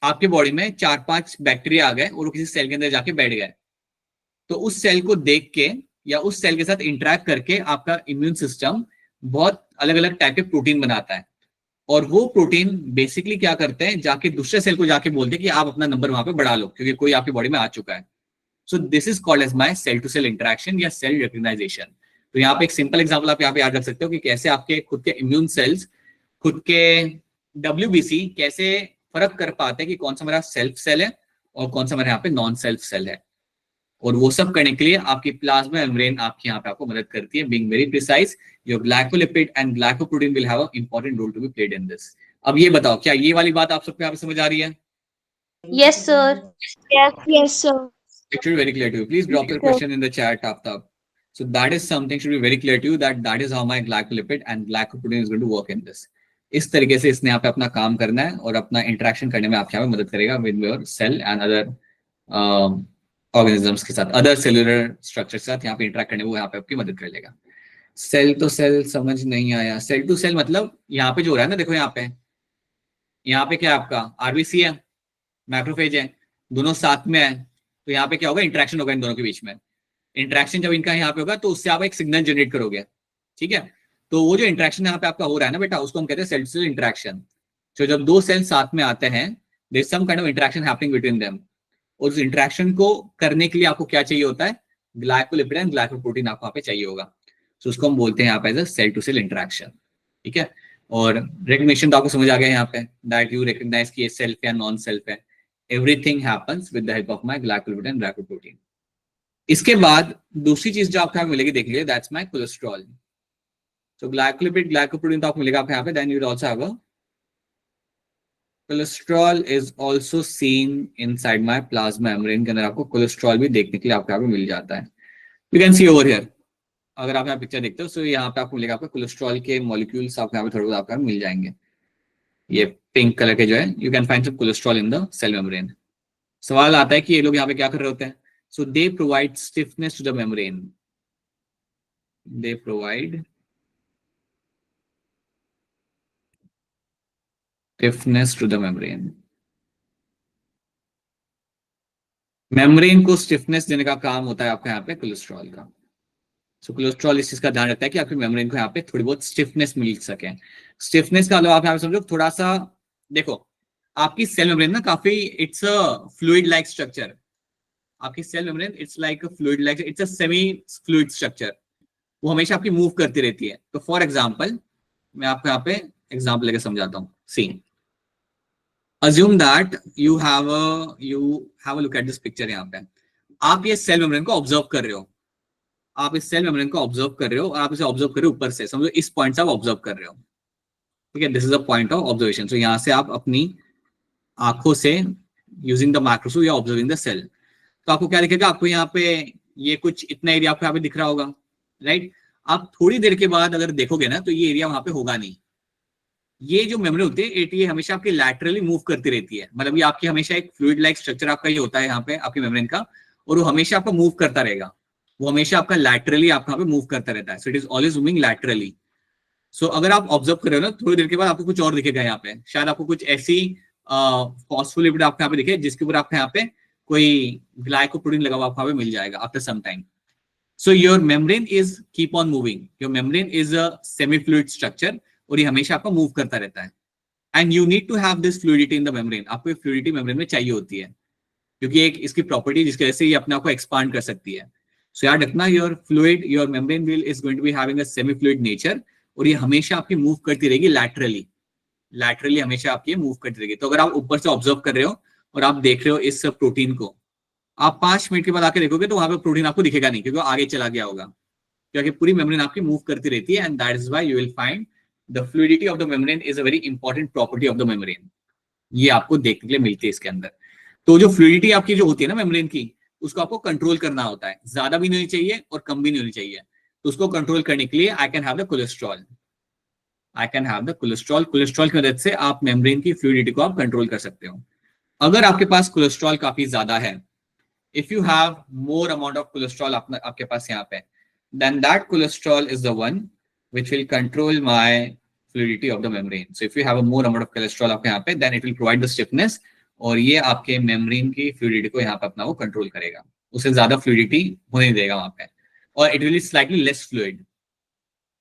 आपके बॉडी में 4-5 बैक्टीरिया आ गए और वो किसी सेल के अंदर जाके बैठ गए, तो उस सेल को देख के या उस सेल के साथ इंटरेक्ट करके आपका इम्यून सिस्टम बहुत अलग अलग टाइप के प्रोटीन बनाता है, और वो प्रोटीन बेसिकली क्या करते हैं, जाके दूसरे सेल को जाके बोलते हैं कि आप अपना नंबर वहां पे बढ़ा लो क्योंकि कोई आपकी बॉडी में आ चुका है। So this is called as my cell to cell interaction या सेल रिकॉग्नाइजेशन। तो यहाँ पे एक सिंपल एग्जांपल आप यहाँ पे याद रख सकते हो कि कैसे आपके खुद के इम्यून सेल्स, खुद के WBC कैसे फर्क कर पाते हैं कि कौन सा मेरा सेल्फ सेल है और कौन सा मेरा यहाँ पे नॉन सेल्फ सेल है। और वो सब करने के लिए आपकी प्लाज्मा मेम्ब्रेन आपकी यहाँ पे आपको मदद करती है। Being very precise, your glycolipid and glycoprotein will have a important role to be played in this. अब ये बताओ, क्या ये वाली बात आप सबको यहाँ पे समझ आ रही है?
Yes, sir.
Yes, sir.
It should be very clear to you. Please drop your question in the chat, Aftab. So that is something should be very clear to you that is how my glycolipid and glycoprotein is going to work in this. इस तरीके से इसने यहाँ पे अपना काम करना है और अपना इंटरेक्शन करने में आपके यहाँ पे मदद करेगा with your cell and other organisms के साथ, अदर सेलुलर स्ट्रक्चर के साथ यहाँ पे इंटरेक्ट करने में वो यहाँ पे आपकी मदद कर लेगा। सेल तो सेल समझ नहीं आया। सेल टू सेल मतलब यहाँ पे जो हो रहा है ना, देखो यहाँ पे क्या आपका आरबीसी है, मैक्रोफेज है, दोनों साथ में है, तो यहाँ पे क्या होगा, इंटरेक्शन होगा इन दोनों के बीच में। इंटरेक्शन जब इनका यहाँ पे होगा तो उससे आप एक सिग्नल जनरेट करोगे, ठीक है। तो वो जो इंटरेक्शन यहाँ पे आपका हो रहा है ना बेटा, उसको हम कहते हैं सेल टू सेल इंटरेक्शन। तो जब दो सेल साथ में आते हैं, there is some kind of interaction happening between them, और उस इंटरेक्शन को करने के लिए आपको क्या चाहिए होता है, ग्लाइकोलिपिड एंड ग्लाइकोप्रोटीन आपको यहाँ पे चाहिए होगा। तो उसको हम बोलते हैं यहाँ पे as a cell to cell interaction, ठीक है। और रिकग्निशन तो आपको समझ आ गया यहाँ पे, दैट यू रिकग्नाइज कि ये सेल्फ है नॉन सेल्फ है। Everything happens with the help of my glycolipid and glycoprotein. इसके बाद दूसरी चीज जो आपको यहाँ मिलेगी, देख लीजिए, that's my cholesterol. So glycolipid glycoprotein तो आपको मिलेगा आपको यहाँ पे, then you will also have a cholesterol is also seen inside my plasma membrane. के अंदर आपको कोलेस्ट्रॉल भी देखने के लिए आपको यहाँ पे मिल जाता है। You can C over here, अगर आप यहाँ पिक्चर देखते हो, सो यहाँ पे आपको मिलेगा आपको कोलेस्ट्रॉल के मॉलिक्यूल्स आपको यहाँ पे थोड़े बहुत आपको मिल जाएंगे, ये पिंक कलर के जो है, you can find some cholesterol in the cell membrane. सवाल आता है कि ये लोग यहाँ पे क्या कर रहे होते हैं? So they provide stiffness to the membrane, they provide stiffness to the membrane. Membrane को स्टिफनेस देने का काम होता है आपका यहाँ पे कोलेस्ट्रॉल का। सो कोलेस्ट्रॉल इस चीज का ध्यान रखता है कि आपके मेम्ब्रेन को यहाँ पे थोड़ी बहुत स्टिफनेस मिल सके। स्टिफनेस का मतलब आप यहाँ पे समझो थोड़ा सा, देखो आपकी सेल मेम्ब्रेन ना काफी, it's a fluid like structure. आपकी cell membrane it's like a fluid like, it's a semi fluid structure, वो हमेशा आपकी मूव करती रहती है। तो फॉर एग्जांपल मैं आपको यहाँ पे एग्जांपल लेके समझाता हूँ। सी, assume that you have a look at this picture। यहाँ पे आप ये सेल मेम्ब्रेन को ऑब्जर्व कर रहे हो, आप इस सेल मेम्ब्रेन को ऑब्जर्व कर रहे हो, आप इसे ऑब्जर्व कर रहे हो ऊपर से, समझो इस पॉइंट से आप ऑब्जर्व कर रहे हो, ठीक है। This is a point of observation. So यहाँ से आप अपनी आंखों से यूजिंग द माइक्रोस्कोप या ऑब्जर्विंग द सेल, तो आपको क्या दिखेगा, आपको यहाँ पे ये कुछ इतना एरिया आपको यहाँ पे दिख रहा होगा, राइट। आप थोड़ी देर के बाद अगर देखोगे ना तो ये एरिया वहां पे होगा नहीं। ये जो मेमोरी होती है ये हमेशा आपकी लैटरली मूव करती रहती है, मतलब ये आपकी हमेशा एक फ्लूइड लाइक स्ट्रक्चर आपका ये होता है यहाँ पे आपकी मेम्ब्रेन का, और वो हमेशा आपका मूव करता रहेगा, वो हमेशा आपका लैटरली आपका यहाँ पे मूव करता रहता है। So it is always moving laterally. So अगर आप ऑब्जर्व कर रहे हो ना थोड़ी देर के बाद आपको कुछ और दिखेगा यहाँ पे, शायद आपको कुछ ऐसी फॉस्फोलिपिड आपको यहाँ पे दिखे जिसके ऊपर आपको यहाँ पे कोई ग्लाइकोप्रोटीन लगा हुआ आपको यहाँ पे मिल जाएगा after some time. So your membrane is keep on moving. Your membrane is a semi-fluid structure और ये हमेशा आपका मूव करता रहता है। And you need to have this fluidity in the membrane. आपको ये fluidity membrane में चाहिए होती है क्योंकि एक इसकी प्रॉपर्टी जिसकी वजह से ये अपने आप को एक्सपांड कर सकती है। So याद रखना your fluid, your membrane will is going to be having a semi-fluid nature और ये हमेशा आपकी मूव करती रहेगी laterally. Laterally हमेशा आपकी मूव करती रहेगी। तो अगर आप ऊपर से ऑब्जर्व कर रहे हो और आप देख रहे हो इस प्रोटीन को, आप 5 मिनट के बाद आके देखोगे तो वहां पे प्रोटीन आपको दिखेगा नहीं क्योंकि आगे चला गया होगा, क्योंकि पूरी मेम्ब्रेन आपकी मूव करती रहती है। And that is why you will find the fluidity of the membrane is a very important property of the membrane. ये आपको देखने के लिए मिलती है इसके अंदर। तो जो फ्लूइडिटी आपकी जो होती है ना मेम्ब्रेन की, उसको आपको कंट्रोल करना होता है, ज्यादा भी नहीं होनी चाहिए और कम भी नहीं होनी चाहिए। तो उसको कंट्रोल करने के लिए I can have the cholesterol, I can have the cholesterol. Cholesterol की मदद से आप मेम्ब्रेन की फ्लूइडिटी को आप कंट्रोल कर सकते हो। अगर आपके पास कोलेस्ट्रॉल काफी ज्यादा है, if you have more amount of cholesterol आपके पास यहाँ पे, then that cholesterol is the one which will control my fluidity of the membrane. So if you have a more amount of cholesterol आपके यहाँ पे, then it will provide the stiffness और ये आपके membrane की fluidity को यहाँ पे अपना वो control करेगा, उससे ज्यादा fluidity होने नहीं देगा वहां पे, और it will be slightly less fluid।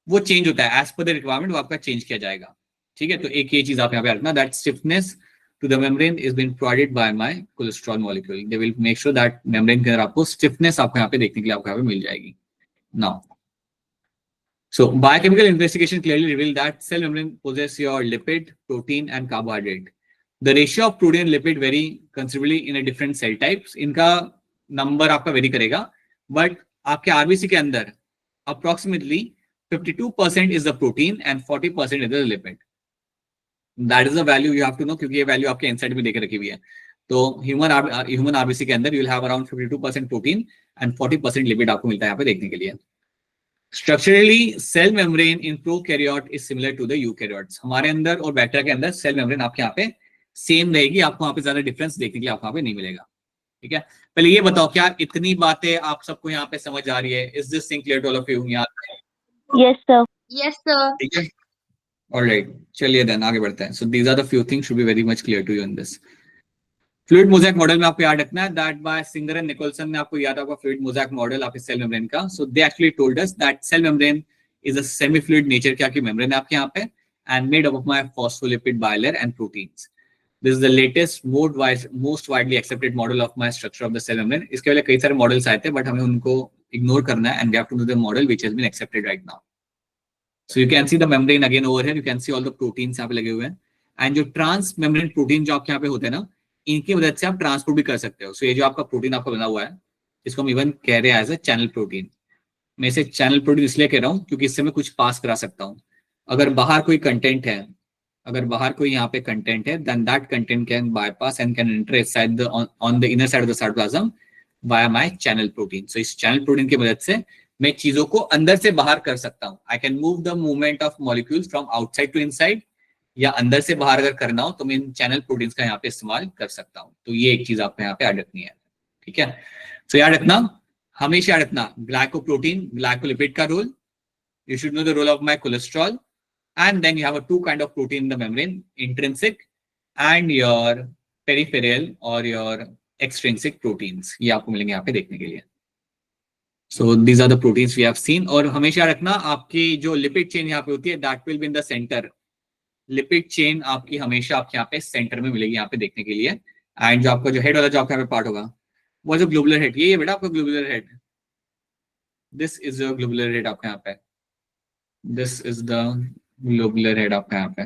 वो चेंज होता है as per the requirement, वो आपका चेंज किया जाएगा। ठीक है, तो एक ये चीज आप यहाँ पे रखना, that stiffness to the membrane is being provided by my cholesterol molecule. They will make sure that membrane के अंदर आपको stiffness आपको यहाँ पे देखने के लिए आपको यहाँ पे मिल जाएगी। Now, so biochemical investigation clearly revealed that cell membrane possess your lipid, protein and carbohydrate. The ratio of protein and lipid vary considerably in a different cell types. इनका नंबर आपका वेरी करेगा, बट आपके RBC के अंदर approximately 52% is the protein and 40% is the lipid. That is the value you have to know, क्योंकि ये value आपके inside में देकर रखी हुई है। तो ह्यूमन आरबीसी के अंदर you will have around 52% protein and 40% lipid आपको मिलता है यहाँ पे देखने के लिए। Structurally cell membrane in prokaryote is similar to the eukaryotes. हमारे अंदर और बैक्टीरिया के अंदर सेल मेम्ब्रेन आपके यहाँ पे सेम रहेगी, आपको वहाँ पे ज्यादा डिफरेंस देखने के लिए आपको यहाँ पे नहीं मिलेगा। ठीक है, पहले ये बताओ क्या इतनी बातें आप सबको यहाँ पे समझ आ रही है? Is this thing clear to all of you?
Yes, sir. Yes, sir.
ठीक है, ऑलराइट, चलिए देन आगे बढ़ते हैं। So these are the few things should be very much clear to you in this. Fluid mosaic model में आपको याद रखना है that by Singer and Nicolson ने आपको याद होगा फ्लूइड मोज़ेक मॉडल आपके सेल मेम्ब्रेन का। So they actually told us that cell membrane is a semi fluid nature क्या की मेम्ब्रेन है आपके यहाँ पे, and made up of my phospholipid boiler and proteins. This is the latest most widely accepted model of my structure of the cell membrane. इसके पहले कई सारे मॉडल्स आए थे बट हमें उनको इग्नोर करना है, and we have to do the model which has been accepted right now. So you can see the membrane again over here. You can see all the proteins यहाँ पे लगे हुए हैं, and जो ट्रांस मेम्ब्रेन प्रोटीन जो आपके यहाँ पे होते हैं ना, इनकी मदद से आप ट्रांसपोर्ट भी कर सकते हो। सो ये जो आपका प्रोटीन आपका बना हुआ है, इसको हम इवन कह रहे हैं एज अ चैनल प्रोटीन। मैं इसे चैनल प्रोटीन इसलिए कह रहा हूँ क्योंकि इससे मैं कुछ पास करा सकता हूँ। अगर बाहर कोई कंटेंट है, अगर बाहर कोई यहाँ पे कंटेंट है, then that content can bypass and can enter inside the on the inner side of the cytoplasm via my channel protein. So इस channel protein की मदद से मैं चीजों को अंदर से बाहर कर सकता हूँ। I can move the movement of molecules from outside to inside, या अंदर से बाहर अगर करना हो तो मैं इन चैनल प्रोटीन्स का यहाँ पे इस्तेमाल कर सकता हूँ। तो ये एक चीज आपको यहाँ पे याद रखनी है। ठीक है, तो याद रखना, हमेशा याद रखना ग्लाइकोप्रोटीन ग्लाइकोलिपिड का रोल। You should know the role of my cholesterol, and then you have a two kind of protein in the membrane, intrinsic and your peripheral और योर एक्सट्रिंसिक प्रोटीन्स। ये आपको मिलेंगे यहाँ पे देखने के लिए। So these are the proteins we have seen। और हमेशा रखना आपकी जो लिपिड चेन यहाँ पे होती है that will be in the center। Lipid chain आपकी हमेशा आपके यहाँ पे सेंटर में मिलेगी यहाँ पे देखने के लिए। एंड जो आपका जो हेड वाला जो आपके यहाँ पे पार्ट होगा वो जो ग्लोबुलर हेड, ये बेटा आपका globular head, this is your globular head आपके यहाँ पे, this is the globular head आपका यहाँ पे,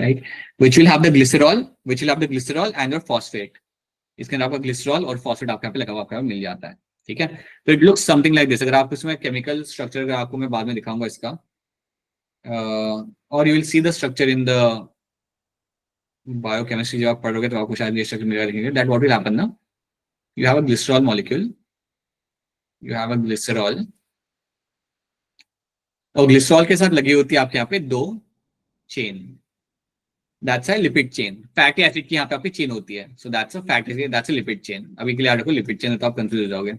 right, which will have the glycerol and your phosphate। इसके अंदर आपका ग्लिसरॉल और फॉस्फेट आपके यहाँ पे लगा हुआ आपको मिल जाता है। ठीक है, तो it looks something like this. अगर आप इसमें केमिकल स्ट्रक्चर अगर आपको मैं बाद में दिखाऊंगा इसका, और you will see the structure in the biochemistry. जब आप पढ़ोगे तो आपको शायद ये स्ट्रक्चर मिलेगा, देखेंगे दैट व्हाट विल हैपन ना, you have a glycerol molecule you have a glycerol, और ग्लिसरॉल के साथ लगी होती है आपके यहाँ पे 2 chain, that's a lipid chain. Fatty acid की यहाँ पे आपकी चेन होती है, so that's a fatty acid, that's a lipid chain. अभी के लिए याद रखो लिपिड चेन है तो आप कंफ्यूज हो जाओगे,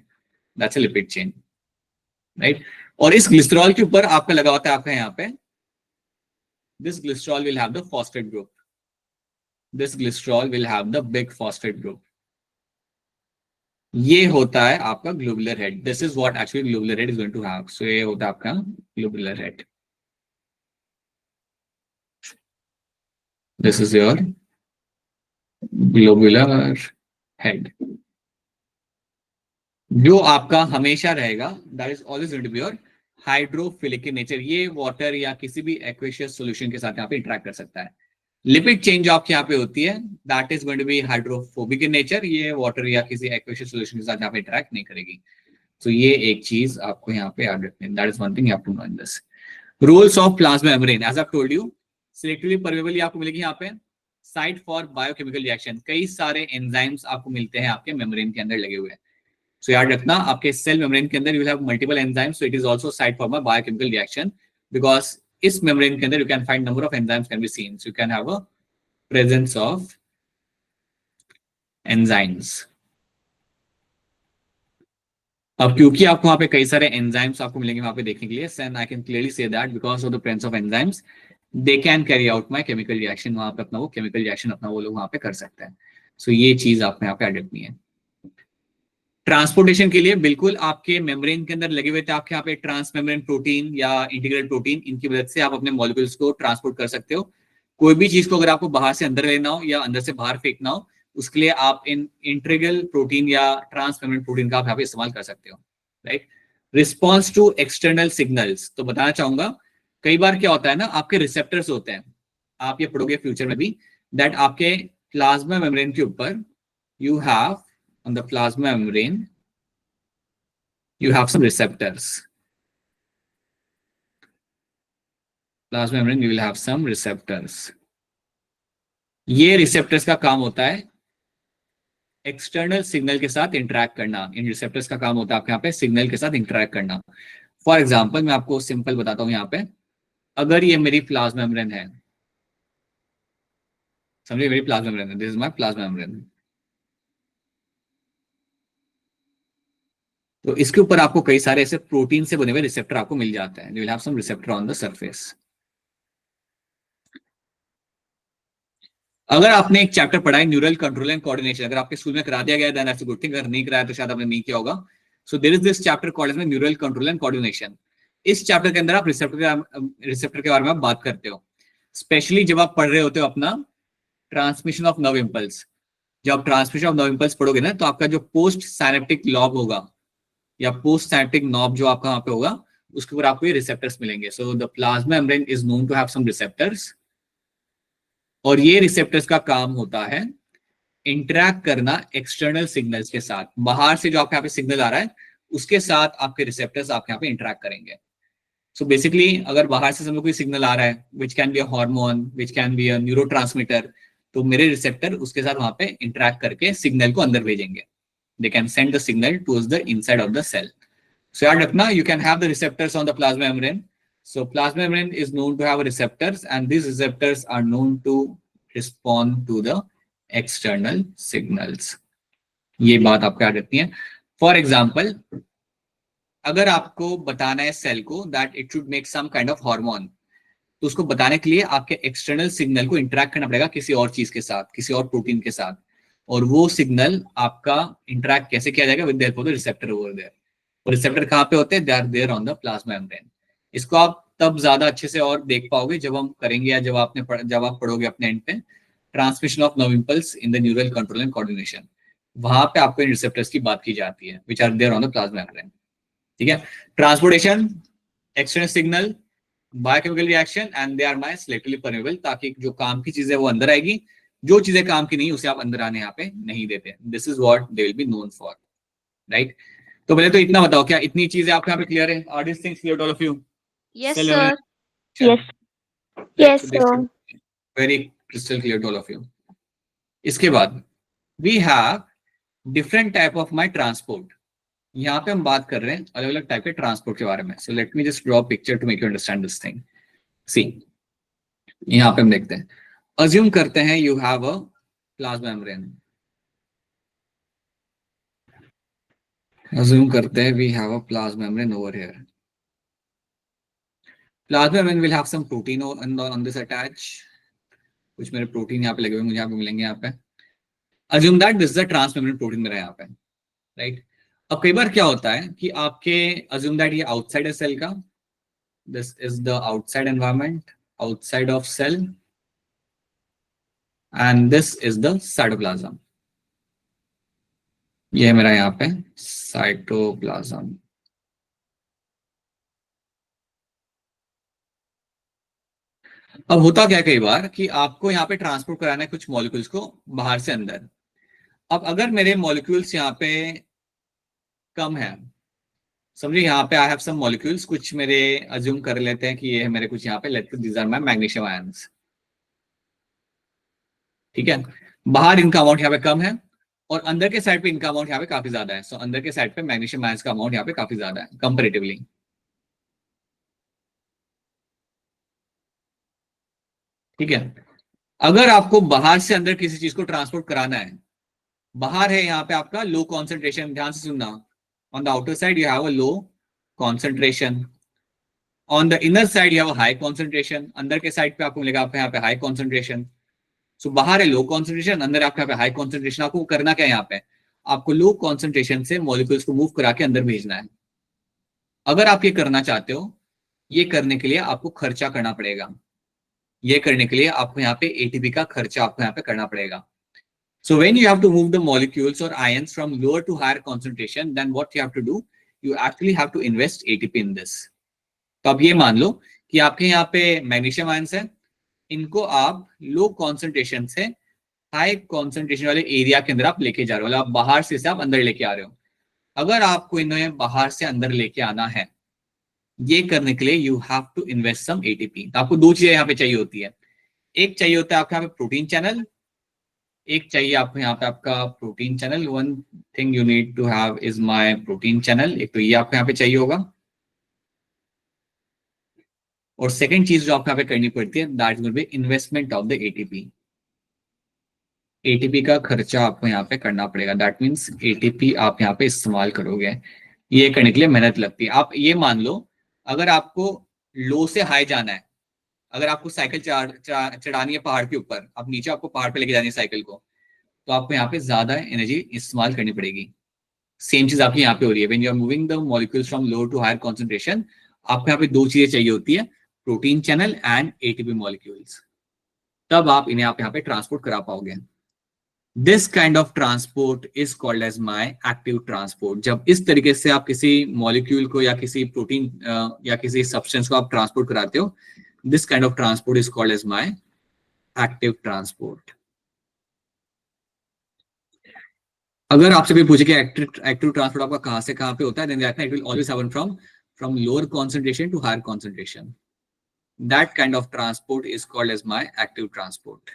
that's a lipid chain, right. और इस ग्लिसरॉल के ऊपर आपका लगा होता है आपका यहाँ पे, this glycerol will have the phosphate group, this glycerol will have the big phosphate group. ये होता है आपका globular head, this is what actually globular head is going to have. So ये होता है आपका globular head, this is your globular head. जो आपका हमेशा रहेगा, that is always going to be your hydrophilic in nature. ये वाटर या किसी भी एक्वेशियस सॉल्यूशन के साथ यहाँ पे इंटरेक्ट कर सकता है। लिपिड चेन जो आपके यहाँ पे होती है, that is going to be hydrophobic in nature, ये वाटर या किसी एक्वेशियस सॉल्यूशन के साथ यहाँ पे इंटरेक्ट नहीं करेगी। तो ये एक चीज आपको यहाँ पे याद रखनी है, that is one thing you have to know in this. Rules of plasma membrane, as I told you, selectively permeable आपको मिलेगी यहाँ पे, साइट फॉर बायोकेमिकल रिएक्शन, कई सारे एंजाइम्स आपको मिलते हैं आपके मेम्ब्रेन के अंदर लगे हुए। सो याद रखना आपके सेल मेम्ब्रेन के अंदर you have multiple enzymes, so it is also site for a biochemical reaction, because इस मेम्ब्रेन के अंदर you can find number of enzymes can be seen, so you can have a presence of enzymes. अब क्योंकि आपको वहां पे कई सारे एंजाइम्स आपको मिलेंगे वहां पे देखने के लिए, then I can clearly see that because of the presence of enzymes they can carry out my chemical reaction, वहां पे अपना वो केमिकल रिएक्शन अपना वो लोग वहां पे कर सकते हैं। सो ये चीज आपको यहाँ पे ऐड रखनी है। ट्रांसपोर्टेशन के लिए बिल्कुल आपके मेम्ब्रेन के अंदर लगे हुए थे आपके यहाँ पे ट्रांस मेम्ब्रेन प्रोटीन या इंटीग्रल प्रोटीन, इनकी मदद से आप अपने मॉलिक्यूल्स को ट्रांसपोर्ट कर सकते हो। कोई भी चीज को अगर आपको बाहर से अंदर लेना हो या अंदर से बाहर फेंकना हो, उसके लिए आप इन इंटीग्रल प्रोटीन या ट्रांस मेम्ब्रेन प्रोटीन का आप यहाँ पे इस्तेमाल कर सकते हो, right. Response to external signals, तो बताना चाहूंगा कई बार क्या होता है ना, आपके रिसेप्टर्स होते हैं, आप ये पढ़ोगे फ्यूचर में भी, दैट आपके प्लाज्मा मेम्ब्रेन के ऊपर you have on the plasma membrane you have some receptors, plasma membrane you will have some receptors। ये रिसेप्टर्स का काम होता है एक्सटर्नल सिग्नल के साथ इंटरेक्ट करना, इन रिसेप्टर्स का काम होता है आपके यहाँ पे सिग्नल के साथ इंटरेक्ट करना। फॉर एग्जांपल मैं आपको सिंपल बताता हूं यहाँ पे, अगर ये मेरी प्लाज्मा मेम्ब्रेन है, समझिए मेरी प्लाज्मा मेम्ब्रेन है, this is my plasma membrane, तो इसके ऊपर आपको कई सारे ऐसे प्रोटीन से बने हुए रिसेप्टर आपको मिल जाते हैं, you will have some receptor on the surface. अगर आपने एक चैप्टर पढ़ा है न्यूरल कंट्रोल एंड कोऑर्डिनेशन, अगर आपके स्कूल में करा दिया गया then that's a good thing, अगर नहीं कराया तो शायद आपने नहीं किया होगा। So there is this chapter called as neural control and coordination. इस चैप्टर के अंदर आप रिसेप्टर के बारे में आप बात करते हो, स्पेशली जब आप पढ़ रहे होते हो अपना ट्रांसमिशन ऑफ नर्व इंपल्स। जब आप ट्रांसमिशन ऑफ नर्व इंपल्स पढ़ोगे ना, तो आपका जो पोस्ट साइनेप्टिक लॉब होगा या पोस्ट साइनेप्टिक नॉब जो आपका वहां पे होगा, उसके ऊपर आपको ये रिसेप्टर्स मिलेंगे। So the plasma membrane is known to have some receptors, और ये रिसेप्टर्स का काम होता है इंटरैक्ट करना एक्सटर्नल सिग्नल्स के साथ। बाहर से जो आपके यहाँ पे सिग्नल आ रहा है उसके साथ आपके रिसेप्टर्स आपके यहाँ पे इंटरैक्ट करेंगे। सो बेसिकली अगर बाहर से समझो कोई सिग्नल आ रहा है which can be a hormone, which can be a neurotransmitter, तो मेरे रिसेप्टर उसके साथ वहां पे इंटरैक्ट करके सिग्नल को अंदर भेजेंगे। They can send the signal towards the inside of the cell. So याद रखना, you can have the receptors on the plasma membrane. So plasma membrane is known to have receptors, and these receptors are known to respond to the external signals. ये बात आपको याद रखनी है। For example, अगर आपको बताना है सेल को that it should make some kind of hormone, तो उसको बताने के लिए आपके एक्सटर्नल सिग्नल को इंटरैक्ट करना पड़ेगा किसी और चीज के साथ, किसी और प्रोटीन के साथ, और वो सिग्नल आपका इंटरैक्ट कैसे किया जाएगा with the help of the receptor over there. और रिसेप्टर कहाँ पे होते हैं? They are there on the plasma membrane. इसको आप तब ज्यादा अच्छे से और देख पाओगे जब हम करेंगे या जब आप पढ़ोगे अपने एंड पे transmission of nerve impulse in the neural control and coordination. वहां पे आपको इन रिसेप्टर्स की बात की जाती है which are there on the plasma membrane. ठीक है, transportation, external signal, biochemical reaction, and they are my selectively permeable, ताकि जो काम की चीजें वो अंदर आएगी, जो चीजें काम की नहीं उसे आप अंदर आने यहाँ पे नहीं देते। This is what they will be known for, right. तो पहले तो इतना बताओ, क्या इतनी चीजें आपके यहाँ पे क्लियर है? Are this things clear to all of you?
Yes, sir.
Yes. Yes, sir.
Very crystal clear to all of you. इसके बाद we have different type of my transport. यहाँ पे हम बात कर रहे हैं अलग अलग टाइप के ट्रांसपोर्ट के बारे में. So let me just draw picture to make you understand this thing. See, यहाँ पे हम देखते हैं, अज्यूम करते हैं you have a plasma membrane. Assume करते हैं we have a plasma membrane over here. Plasma membrane will have some protein on this attach. कुछ मेरे प्रोटीन यहाँ पे लगे हुए मुझे यहाँ पे मिलेंगे. यहाँ पे assume that this is a transmembrane protein मेरा यहाँ पे, राइट. अब कई बार क्या होता है कि आपके अज्यूम दैट ये आउटसाइड है सेल का, this is the outside environment, outside of cell, and this is the cytoplasm. ये है मेरा यहाँ पे साइटोप्लाज्म. अब होता क्या कई बार कि आपको यहाँ पे ट्रांसपोर्ट कराना है कुछ मॉलिक्यूल्स को बाहर से अंदर. अब अगर मेरे मॉलिक्यूल्स यहाँ पे कम है, समझिए यहाँ पे आई हैव सम मॉलिक्यूल्स, कुछ मेरे अज्यूम कर लेते हैं कि ये है मेरे कुछ यहाँ पे, let's these are my magnesium ions. ठीक है, बाहर इनका अमाउंट यहाँ पे कम है और अंदर के साइड पे इनका अमाउंट यहाँ पे काफी ज्यादा है. सो अंदर के साइड पे मैग्नीशियम आयंस का अमाउंट यहाँ पे काफी ज्यादा है कंपेरेटिवली. ठीक है, अगर आपको बाहर से अंदर किसी चीज को ट्रांसपोर्ट कराना है, बाहर है यहाँ पे आपका लो कॉन्सेंट्रेशन, ध्यान से सुनना. On the outer side you have a low concentration, on the inner side you have a high concentration. अंदर के साइड पे आपको मिलेगा आपको यहाँ पे हाई कॉन्सेंट्रेशन. सो बाहर है लो कॉन्सेंट्रेशन, अंदर आपके यहाँ पे हाई कॉन्सेंट्रेशन. आपको करना क्या है यहाँ पे, आपको लो कॉन्सेंट्रेशन से मॉलिक्यूल्स को मूव करा के अंदर भेजना है. अगर आप ये करना चाहते हो, ये करने के लिए आपको खर्चा करना पड़ेगा. ये करने के लिए आपको यहाँ पे एटीपी का खर्चा आपको यहाँ पे करना पड़ेगा. So when you have to move the molecules or ions from lower to higher concentration, then what you have to do, you actually have to invest ATP in this. तो अब ये मान लो कि आपके यहाँ पे मैग्नीशियम आयंस है, इनको आप लो कॉन्सेंट्रेशन से हाई कॉन्सेंट्रेशन वाले एरिया के अंदर आप लेके जा रहे हो, मतलब आप बाहर से आप अंदर लेके आ रहे हो. अगर आपको इन्हें बाहर से अंदर लेके आना है, ये करने के लिए you have to invest some ATP. तो आपको दो चीजें यहाँ पे चाहिए होती है. एक चाहिए होता है आपके यहाँ पे प्रोटीन चैनल, एक चाहिए आपको यहाँ पे आपका protein channel. One thing you need to have is my protein channel. एक तो ये आपको यहाँ पे चाहिए होगा, और सेकंड चीज जो आपको यहाँ पे करनी पड़ती है, that will B investment of the ATP. ATP का खर्चा आपको यहाँ पे करना पड़ेगा. दैट मीन्स एटीपी आप यहाँ पे इस्तेमाल करोगे. ये करने के लिए मेहनत लगती है. आप ये मान लो, अगर आपको लो से हाई जाना है, अगर आपको साइकिल चढ़ानी है पहाड़ के ऊपर, अब नीचे आपको पहाड़ पे लेके जानी है साइकिल को, तो आपको यहाँ पे ज्यादा एनर्जी इस्तेमाल करनी पड़ेगी. सेम चीज आपकी यहाँ पे हो रही है. When you are moving the molecules from lower to higher concentration, आपको यहाँ पे दो चीजें चाहिए होती है, protein channel and ATP molecules. तब आप इन्हें आप यहाँ पे ट्रांसपोर्ट करा पाओगे. This kind of transport is called as my active transport. जब इस तरीके से आप किसी मॉलिक्यूल को या किसी प्रोटीन या किसी सब्सटेंस को आप ट्रांसपोर्ट कराते हो, this kind of transport is called as my active transport. अगर आपसे भी पूछे कि एक्टिव ट्रांसपोर्ट आपका कहां से कहां पे होता है, then it will always happen from lower concentration to higher concentration. That kind of transport is called as my active transport.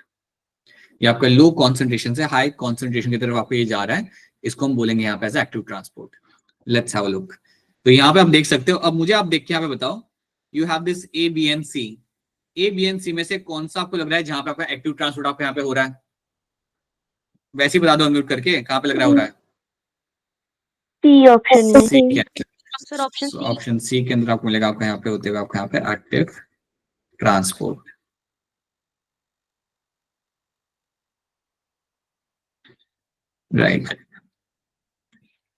ये आपका लो कॉन्सेंट्रेशन से हाई कॉन्सेंट्रेशन की तरफ आपको ये जा रहा है, इसको हम बोलेंगे यहाँ पे as active transport. Let's have a look. तो यहाँ पे आप देख सकते हो. अब मुझे आप देख के यहाँ पे बताओ, you have this A B N C. A B N C में से कौन सा आपको लग रहा है जहां पे आपका एक्टिव ट्रांसपोर्ट आपको यहाँ पे हो रहा है? वैसे ही बता दो अनम्यूट करके, कहां पे लग रहा हो रहा है?
सी ऑप्शन में.
सी के अंदर.
Sir option C.
Option C के अंदर आपको मिलेगा आपका यहाँ पे होते हुए आपका यहाँ पे active transport. Right.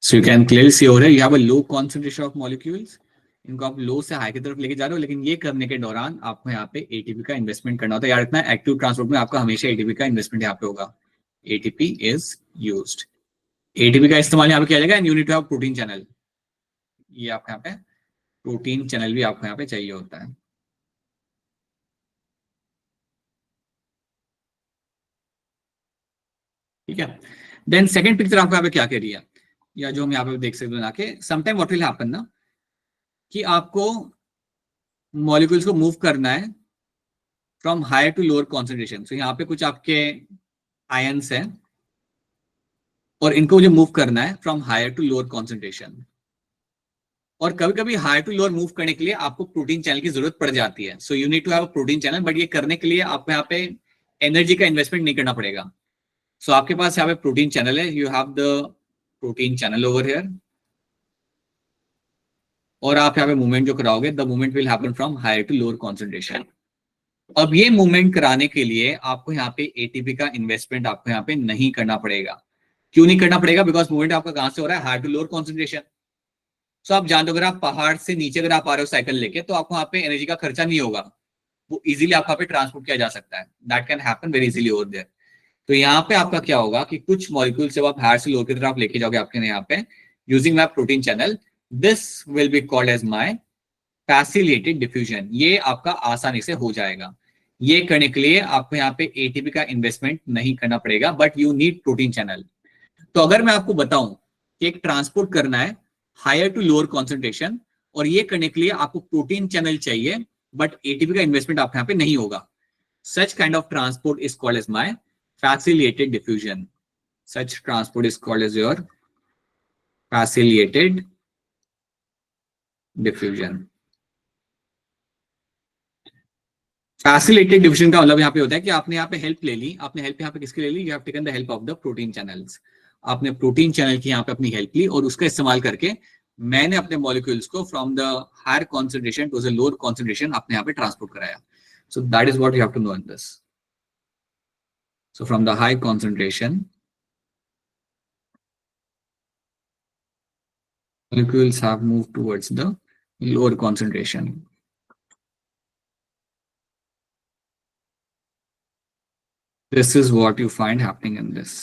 So you can clearly see हो रहा है you have a low concentration of molecules. इनको आप लो से हाई की तरफ लेके जा रहे हो, लेकिन ये करने के दौरान आपको यहाँ पे एटीपी का इन्वेस्टमेंट करना होता है. याद रखना, एक्टिव ट्रांसपोर्ट में आपका हमेशा एटीपी का इन्वेस्टमेंट यहाँ पे होगा. ATP is used. एटीपी का इस्तेमाल यहाँ पे किया जाएगा. And you need to have protein channel. ये आपको यहाँ पे प्रोटीन चैनल भी आपको यहाँ पे चाहिए होता है. ठीक है. देन सेकंड पिक्चर आपको यहाँ पे क्या कह रही है, या जो हम यहाँ पे देख सकते हैं आके, समटाइम व्हाट विल हैपन ना, कि आपको मॉलिक्यूल्स को मूव करना है from higher to lower concentration. So यहाँ पे कुछ आपके आयंस हैं, और इनको जो मूव करना है from higher to lower concentration. और कभी कभी हायर टू लोअर मूव करने के लिए आपको प्रोटीन चैनल की जरूरत पड़ जाती है, so you need to have a protein channel, but ये करने के लिए आपको यहाँ पे एनर्जी का इन्वेस्टमेंट नहीं करना पड़ेगा। सो आपके पास यहाँ पे प्रोटीन चैनल है, you have the protein channel over here, और आप यहाँ पे मूवमेंट जो कराओगे, the movement will happen from higher to lower concentration. अब ये मूवमेंट कराने के लिए आपको यहाँ पे एटीपी का इन्वेस्टमेंट आपको यहाँ पे नहीं करना पड़ेगा। क्यों नहीं करना पड़ेगा? बिकॉज मूवमेंट आपका कहां से हो रहा है? Higher to lower concentration. So आप जानते हो, अगर आप पहाड़ से नीचे अगर आप आ रहे हो साइकिल लेके, तो आपको वहां पे एनर्जी का खर्चा नहीं होगा, वो इजीली आपको यहाँ पे ट्रांसपोर्ट किया जा सकता है, that can happen very easily over there. तो यहाँ पे आपका क्या होगा कि कुछ मॉलिक्यूल जब आप हायर से लोअर की तरफ लेके जाओगे आपके यहाँ पे using my protein channel, this will be called as my facilitated diffusion. ये आपका आसानी से हो जाएगा। ये करने के लिए आपको यहाँ पे एटीपी का इन्वेस्टमेंट नहीं करना पड़ेगा, but you need protein channel. तो अगर मैं आपको बताऊं कि एक ट्रांसपोर्ट करना है हायर टू लोअर कॉन्सेंट्रेशन, और ये करने के लिए आपको प्रोटीन चैनल चाहिए, बट एटीपी का इन्वेस्टमेंट आपके यहाँ पे नहीं होगा, such kind of transport is called as my facilitated diffusion. Such transport is called as your facilitated diffusion. Facilitated diffusion का मतलब यहाँ पे होता है कि आपने यहाँ पे हेल्प ले ली। आपने हेल्प यहाँ पे किसकी ले ली? You have taken the help of the protein channels. आपने प्रोटीन चैनल की यहाँ पे अपनी हेल्प ली, और उसका इस्तेमाल करके मैंने अपने मॉलिक्यूल्स को from the higher concentration to the lower concentration अपने यहाँ पे ट्रांसपोर्ट कराया। So that is what you have to know in this. So from the high concentration molecules have moved towards the lower concentration. This is what you find happening in this.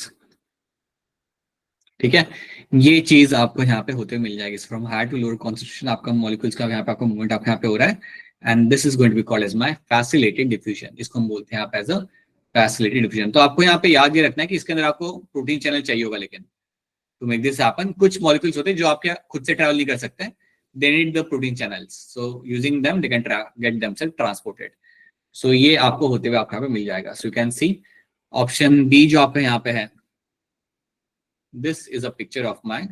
ठीक है, ये चीज आपको यहाँ पे होते हुए मिल जाएगी। From higher to lower concentration आपका मॉलिक्यूल्स का यहाँ पे आपका मूवमेंट आपके यहाँ पे हो रहा है, and this is going to be called as my facilitated diffusion. इसको हम बोलते हैं यहाँ पे एज अ फैसिलिटेटेड डिफ्यूजन। तो आपको यहाँ पे याद ये रखना है कि इसके अंदर आपको प्रोटीन चैनल चाहिए होगा, लेकिन टू मेक दिस हैपन कुछ मॉलिक्यूल्स होते हैं जो आपके खुद से ट्रैवल नहीं कर सकते, they need the protein channels, so using them they can get themselves transported. So ये आपको होते हुए आपके यहाँ पे मिल जाएगा। So you can see option B जो आपके यहाँ पे है, this is a picture of my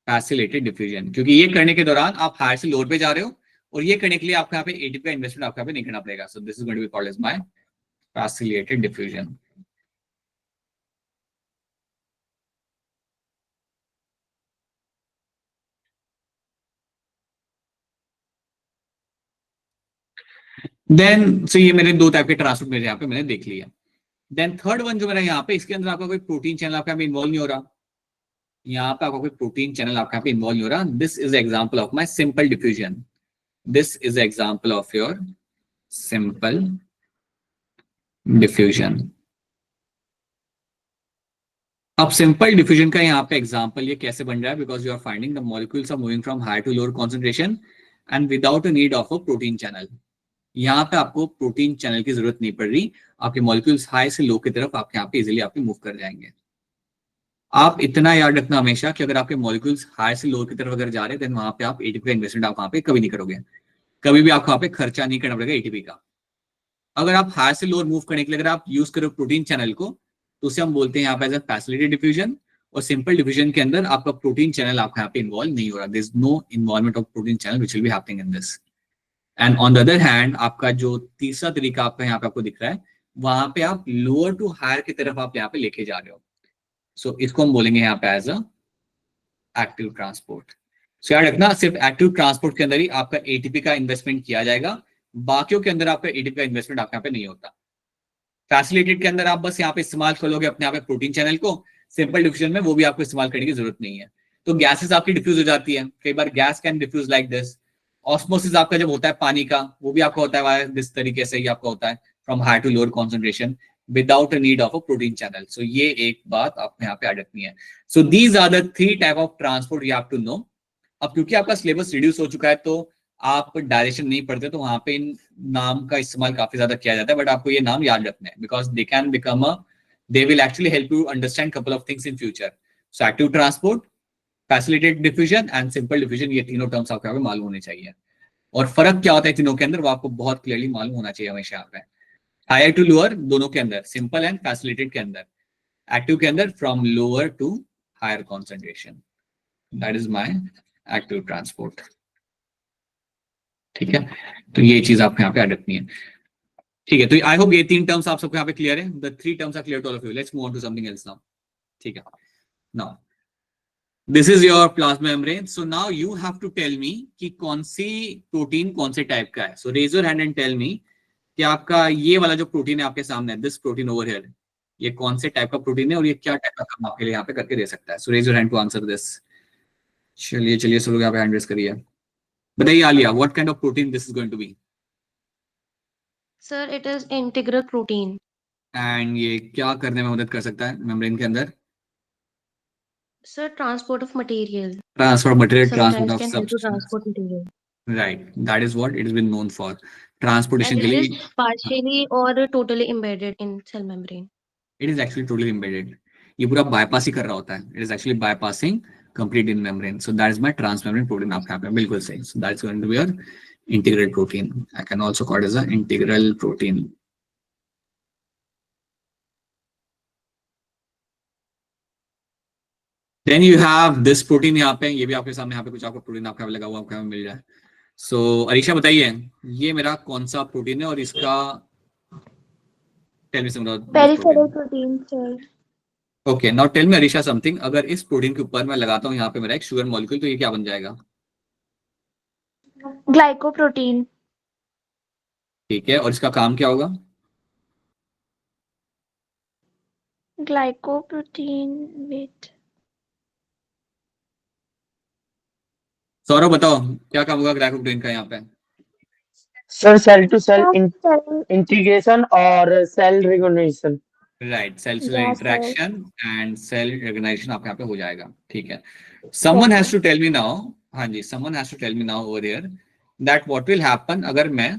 facilitated diffusion. क्योंकि ये करने के दौरान आप हायर से लोअर पे जा रहे हो, और ये करने के लिए आपको यहाँ पे एटीपी का इन्वेस्टमेंट आपको यहाँ पे नहीं करना पड़ेगा। So this is going to be called as my facilitated diffusion. Then so ये मेरे दो टाइप के ट्रांसपोर्ट मेरे यहाँ पे मैंने देख लिया। देन थर्ड वन जो मेरा यहाँ पे, इसके अंदर आपका कोई प्रोटीन चैनल आपका इन्वॉल्व नहीं हो रहा, यहाँ पे आपका कोई प्रोटीन चैनल आपका पे इन्वॉल्व नहीं हो रहा। This is example of my simple diffusion. This is example of your simple diffusion. अब सिंपल डिफ्यूजन का यहाँ पे एग्जांपल ये कैसे बन रहा है? Because you are finding the molecules are moving from higher to lower concentration and without a need of a protein channel. यहाँ पे आपको प्रोटीन चैनल की जरूरत नहीं पड़ रही, आपके मॉलिक्यूल्स हाई से लो की तरफ आपके यहाँ पे इजिली आपके मूव कर जाएंगे। आप इतना याद रखना हमेशा कि अगर आपके मॉलिक्यूल्स हायर से लोअर की तरफ अगर जा रहे हैं, देन वहां पे आप एटीपी का इन्वेस्टमेंट आप वहां पे कभी नहीं करोगे, कभी भी आपको वहां पे खर्चा नहीं करना पड़ेगा एटीपी का। अगर आप हायर से लोअर मूव करने के लिए अगर आप यूज करो प्रोटीन चैनल को, तो उसे हम बोलते हैं यहाँ पे एज अ फैसिलिटेटेड डिफ्यूजन। और सिंपल डिफ्यूजन के अंदर आपका प्रोटीन चैनल आपका यहाँ पे इन्वॉल्व नहीं हो रहा, there is no involvement of protein channel which will be happening in this. And on the other hand आपका जो तीसरा तरीका आपका यहाँ पे आपको दिख रहा है, वहां पे आप लोअर टू हायर की तरफ आप यहाँ पे लेके जा रहे हो। सो इसको हम बोलेंगे यहाँ पे एज अ एक्टिव ट्रांसपोर्ट। सो याद रखना, सिर्फ एक्टिव ट्रांसपोर्ट के अंदर ही आपका एटीपी का इन्वेस्टमेंट किया जाएगा, बाकियों के अंदर आपका एटीपी का इन्वेस्टमेंट आपके यहाँ पे नहीं होता। फैसिलिटेटेड के अंदर आप बस यहाँ पे इस्तेमाल कर लोगे अपने यहाँ पे प्रोटीन चैनल को, सिंपल डिफ्यूजन में वो भी आपको इस्तेमाल करने की जरूरत नहीं है। तो गैसेस आपकी डिफ्यूज हो जाती है, कई बार gas can diffuse like this. Osmosis आपका जब होता है पानी का, वो भी आपका होता है दिस तरीके से ही आपका होता है, from higher to lower concentration without a need of a protein channel. So ये एक बात आपको यहाँ पे याद रखनी है। So these are the three type of transport you have to know. अब क्योंकि आपका सिलेबस रिड्यूस हो चुका है, तो आप डायरेक्शन नहीं पढ़ते, तो वहां पे इन नाम का इस्तेमाल काफी ज्यादा किया जाता है, बट आपको ये नाम याद रखने हैं because they can become they will actually help you understand couple of things in future. So active transport, facilitated diffusion and simple diffusion, ये तीनों टर्म्स आपको यहाँ पे मालूम होने चाहिए। और फर्क क्या होता है तीनों के अंदर, वो आपको बहुत क्लियरली मालूम होना चाहिए हमेशा यहाँ पे। हायर टू लोअर दोनों के अंदर, सिंपल एंड फैसिलिटेटेड के अंदर, एक्टिव के अंदर from lower to higher concentration, that is my active transport. ठीक है, तो ये चीज आपको यहाँ पे याद रखनी है। ठीक है, तो आई होप ये 3 टर्म्स आप सबको यहाँ पे क्लियर है। The 3 terms are clear to all of you. Let's move on to something else now. ठीक है, now this is your plasma membrane. So now you have to tell me कि कौन सी प्रोटीन कौन से टाइप का है। So raise your hand and tell me कि आपका ये वाला जो प्रोटीन है आपके सामने है, दिस प्रोटीन ओवर हियर, ये कौन से टाइप का प्रोटीन है और ये क्या टाइप का काम आपके लिए यहाँ पे करके दे सकता है। So raise your hand to answer this. चलिए चलिए सब लोग यहाँ पे हैंड रेज करिए। बताइए Aliya, what kind of protein this is going to be?
Sir, it is integral protein.
And ये क्या करने में मदद कर सकता है मेम्ब्रेन के अंदर?
Sir, transport of material.
Transfer material, transport
Sometimes
of
can help to
substance,
transport material.
Right, that is what it is been known for,
And
transportation के
it is
लिए।
partially or totally embedded in cell membrane.
It is actually totally embedded, ये पूरा bypass ही कर रहा होता है। It is actually bypassing complete in membrane. So that is my transmembrane protein. आप यहाँ पे बिल्कुल सही। So that is going to be your integral protein. I can also call it as a integral protein. Then you have this protein यहाँ पे, ये भी आपके सामने यहाँ पे कुछ आपको प्रोटीन आपका लगा हुआ आपको यहाँ पे मिल जाए। सो अरीशा बताइए ये मेरा कौन सा प्रोटीन है और इसका tell me some about this
Peripheral
protein.
protein, sir.
Okay, now tell me Arisha something, अगर इस प्रोटीन के ऊपर मैं लगाता हूँ यहाँ पे मेरा एक शुगर मॉलिक्यूल, तो ये क्या बन जाएगा?
Glycoprotein.
ठीक है, और इसका काम क्या होगा?
Glycoprotein, wait.
सौरभ बताओ क्या काम होगा ग्लाइकोप्रोटीन का यहाँ पे?
Sir cell to cell
Cell.
Integration और cell recognition.
Right, cell cell
Yeah, sir.
Interaction and cell recognition आपके यहाँ पे हो जाएगा। ठीक है, someone has to tell me now, हाँ जी, someone has to tell me now over here that what will happen अगर मैं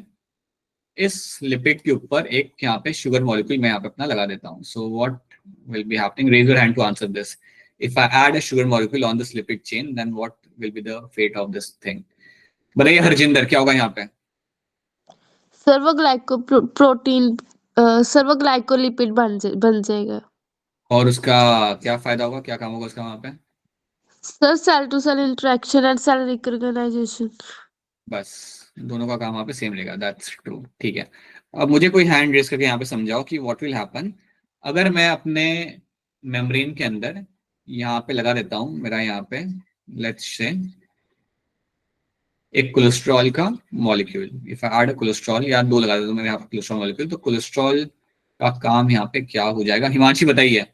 इस लिपिड के ऊपर एक यहाँ पे शुगर मॉलिक्यूल मैं यहाँ पे अपना लगा देता हूँ। So what will be happening? Raise your hand to answer this. If I add a sugar molecule on this lipid chain then what will be the fate of this thing? बताइए हरजिंदर, क्या होगा यहाँ पे?
प्रोटीन सर्वग्लाइकोलिपिड बन जाएगा।
और उसका क्या फायदा होगा, क्या काम होगा उसका वहां पे?
Sir cell to cell interaction and cell recognisation.
बस दोनों का काम वहां पे सेम रहेगा, दैट्स ट्रू। ठीक है, अब मुझे कोई हैंड रेज करके यहाँ पे समझाओ कि व्हाट विल हैपन अगर मैं अपने मेम्ब्रेन के अंदर यहाँ पे लगा देता हूँ मेरा यहाँ पे लेट्स से एक कोलेस्ट्रॉल का molecule. If I add cholesterol या दो लगा देता हूँ मेरे यहाँ पे कोलेस्ट्रॉल मॉलिक्यूल, तो कोलेस्ट्रॉल का काम यहाँ पे क्या हो जाएगा? हिमांशी बताइए,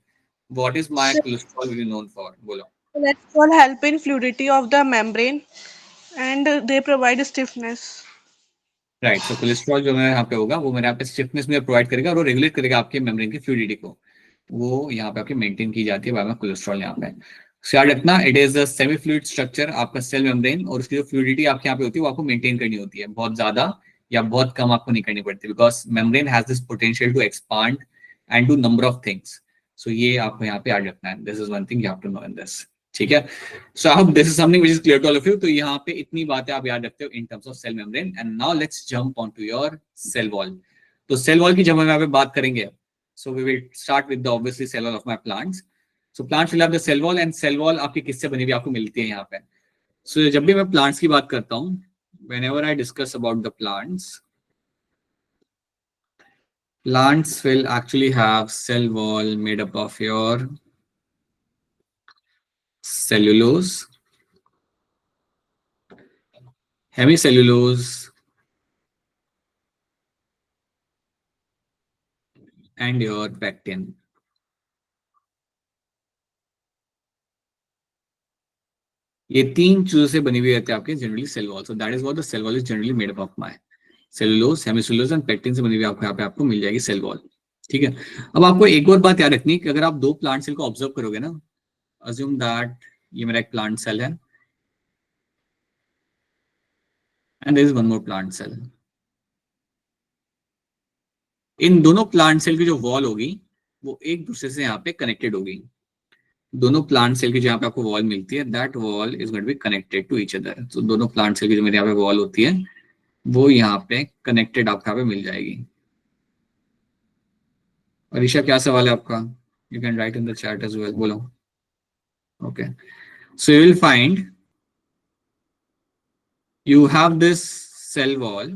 what is my cholesterol will be known for? बोलो।
Cholesterol help in fluidity of the membrane and they provide stiffness.
Right, so cholesterol जो मेरे यहाँ पे होगा वो मेरे यहाँ पे स्टिफनेस में प्रोवाइड करेगा और वो रेगुलेट करेगा आपके मेम्ब्रेन की फ्लूइडिटी को। वो यहाँ पे आपकी मेंटेन की जाती है बाय कोलेस्ट्रॉल यहाँ पे। सो याद रखना, it is a semi fluid structure आपका सेल मेम्ब्रेन, और उसकी जो फ्लूइडिटी आपके यहाँ पे होती है वो आपको मेंटेन करनी होती है। बहुत ज्यादा या बहुत कम आपको नहीं करनी पड़ती, because membrane has this potential to expand and do number of things. So ये आपको यहाँ पे याद रखना है। This is one thing you have to know in this. ठीक है, so I hope this is something which is clear to all of you. तो यहाँ पे इतनी बातें आप याद रखते हो in terms of cell membrane. And now let's jump on to your cell wall. तो सेल वॉल की जब हम यहाँ पे बात करेंगे, so we will start with the obviously cell wall of my plants. So plants will have the cell wall, and cell wall आपकी किससे बनी हुई आपको मिलती है यहाँ पे? सो जब भी मैं प्लांट्स की बात करता हूँ, whenever I discuss about the plants will actually have cell wall made up of your cellulose, hemicellulose, and your pectin. ये तीन चीजों से बनी हुई रहती है आपके generally cell wall. So that is what the cell wall is generally made up of my cellulose, hemicellulose and pectin से बनी हुई आपको यहाँ पे आपको मिल जाएगी सेल वॉल। ठीक है, अब आपको एक और बात याद रखनी है कि अगर आप दो प्लांट सेल को ऑब्जर्व करोगे ना, अज्यूम दैट ये मेरा एक प्लांट सेल है and there is one more plant cell. इन दोनों प्लांट सेल की जो वॉल होगी वो एक दूसरे से यहाँ पे कनेक्टेड होगी। दोनों प्लांट सेल की जहाँ पे आपको वॉल मिलती है, that wall is going to be connected to each other. तो दोनों प्लांट सेल की जो मेरे यहाँ पे वॉल होती है वो यहाँ पे कनेक्टेड आपको यहाँ पे मिल जाएगी। अरीशा क्या सवाल है आपका? You can write in the chat as well. बोलो. Okay. So you will find you have this cell wall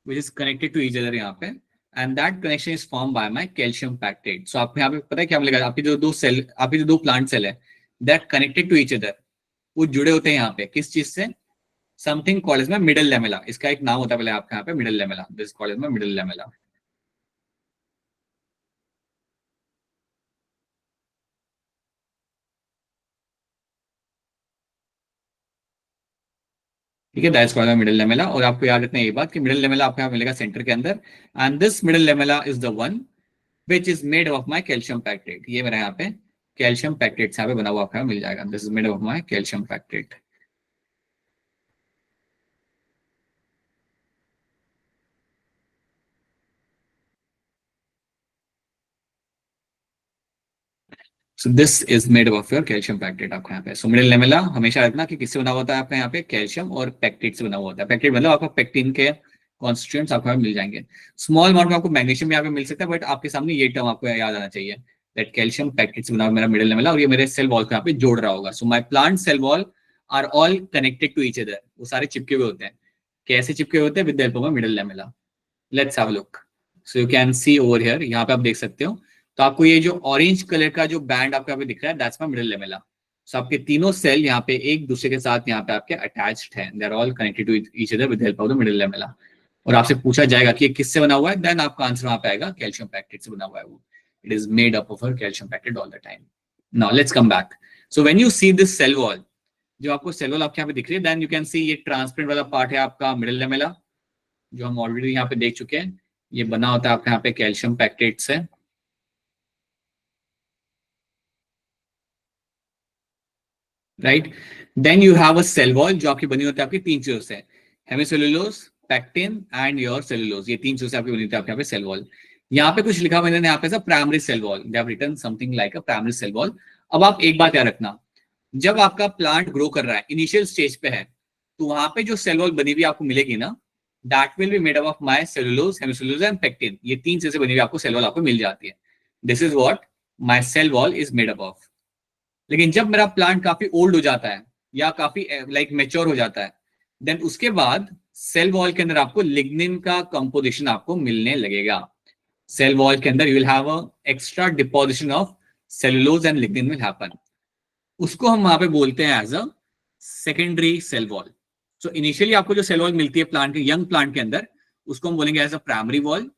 which is connected to each other यहाँ पे, and that connection is formed by my calcium pactate. So आपको यहाँ पे पता है क्या मिलेगा? आपकी जो दो plant cell है, that connected to each other, वो जुड़े होते हैं यहाँ पे किस चीज से? Something called as my middle lamella. इसका एक नाम होता है पहले आपके यहाँ पे middle lamella. This is called as my middle lamella. ठीक है, दैट्स कॉल्ड मिडिल लेमेला. और आपको याद रखना ये बात कि मिडिल लेमेला आपको यहाँ मिलेगा सेंटर के अंदर, and this middle lamella is the one which is made of my calcium pectate. ये मेरा यहाँ पे कैल्शियम पैक्टेट यहाँ पे बना हुआ आपको मिल जाएगा. This is made of my calcium pectate. So this is made of your calcium pactate आपका यहाँ पे. So middle lamella हमेशा रखना कि किससे बना होता है आपका यहाँ पे कैल्शियम और पैक्टेट से बना हुआ होता है. पैक्टेट मतलब आपको पेक्टिन के कॉन्स्टिट्यूएंट्स आपको यहाँ मिल जाएंगे. स्मॉल अमाउंट में आपको मैग्नीशियम यहाँ पे मिल सकता है, बट आपके सामने ये टर्म आपको याद आना चाहिए दैट कैल्शियम पैक्टेट से बना हुआ मेरा मिडिल लेमेला, और ये मेरे सेल वॉल को यहाँ पे जोड़ रहा होगा. So my plant cell wall are all connected to each other. वो सारे चिपके हुए होते हैं. कैसे चिपके हुए होते हैं? With the help of middle lamella. Let's have a look. So you can C over here, यहाँ पे आप देख सकते हो. तो आपको ये जो ऑरेंज कलर का जो बैंड आपको यहाँ पे दिख रहा है, दैट्स माय मिडिल लेमेला. सो आपके तीनों सेल यहाँ पे एक दूसरे के साथ यहाँ पे आपके अटैच्ड हैं. They are all connected to each other with help of the middle lamella. और आपसे पूछा जाएगा कि ये किससे बना हुआ है, देन आपका आंसर वहां पे आएगा कैल्शियम पैक्टेट से बना हुआ है वो. It is made up of calcium pectate all the time. Now let's come back. So when you see this cell wall, जो आपको सेल वॉल आपके यहाँ पे दिख रही है, देन यू कैन सी ये ट्रांसपेरेंट वाला पार्ट है आपका मिडिल लेमेला, जो हम ऑलरेडी यहाँ पे देख चुके हैं. ये बना होता है आपके यहाँ पे कैल्शियम पैक्टेट से. Right. Then you have a cell wall जो आपकी बनी होती है आपकी तीन चीजों से, hemicellulose, pectin and your cellulose. ये तीन चीजों से आपकी बनी होती है आपके यहाँ पे सेल वॉल. यहाँ पे कुछ लिखा हुआ है यहाँ पे primary cell wall. They have written something like a primary cell wall. अब आप एक बात याद रखना, जब आपका प्लांट ग्रो कर रहा है, इनिशियल स्टेज पे है, तो वहां पे जो सेल वॉल बनी हुई आपको मिलेगी ना, that will be made up of my cellulose, hemicellulose and pectin. ये तीन चीजें बनी हुई आपको सेल वॉल आपको मिल जाती है. This is what my cell wall is made up of. लेकिन जब मेरा प्लांट काफी ओल्ड हो जाता है या काफी लाइक मैच्योर हो जाता है, देन उसके बाद सेल वॉल के अंदर आपको लिग्निन का कंपोजिशन आपको मिलने लगेगा. सेल वॉल के अंदर you will have a extra deposition of cellulose and lignin will happen. उसको हम वहां पे बोलते हैं as a secondary cell wall. So initially आपको जो सेल वॉल मिलती है प्लांट के, यंग प्लांट के अंदर, उसको हम बोलेंगे as a primary wall,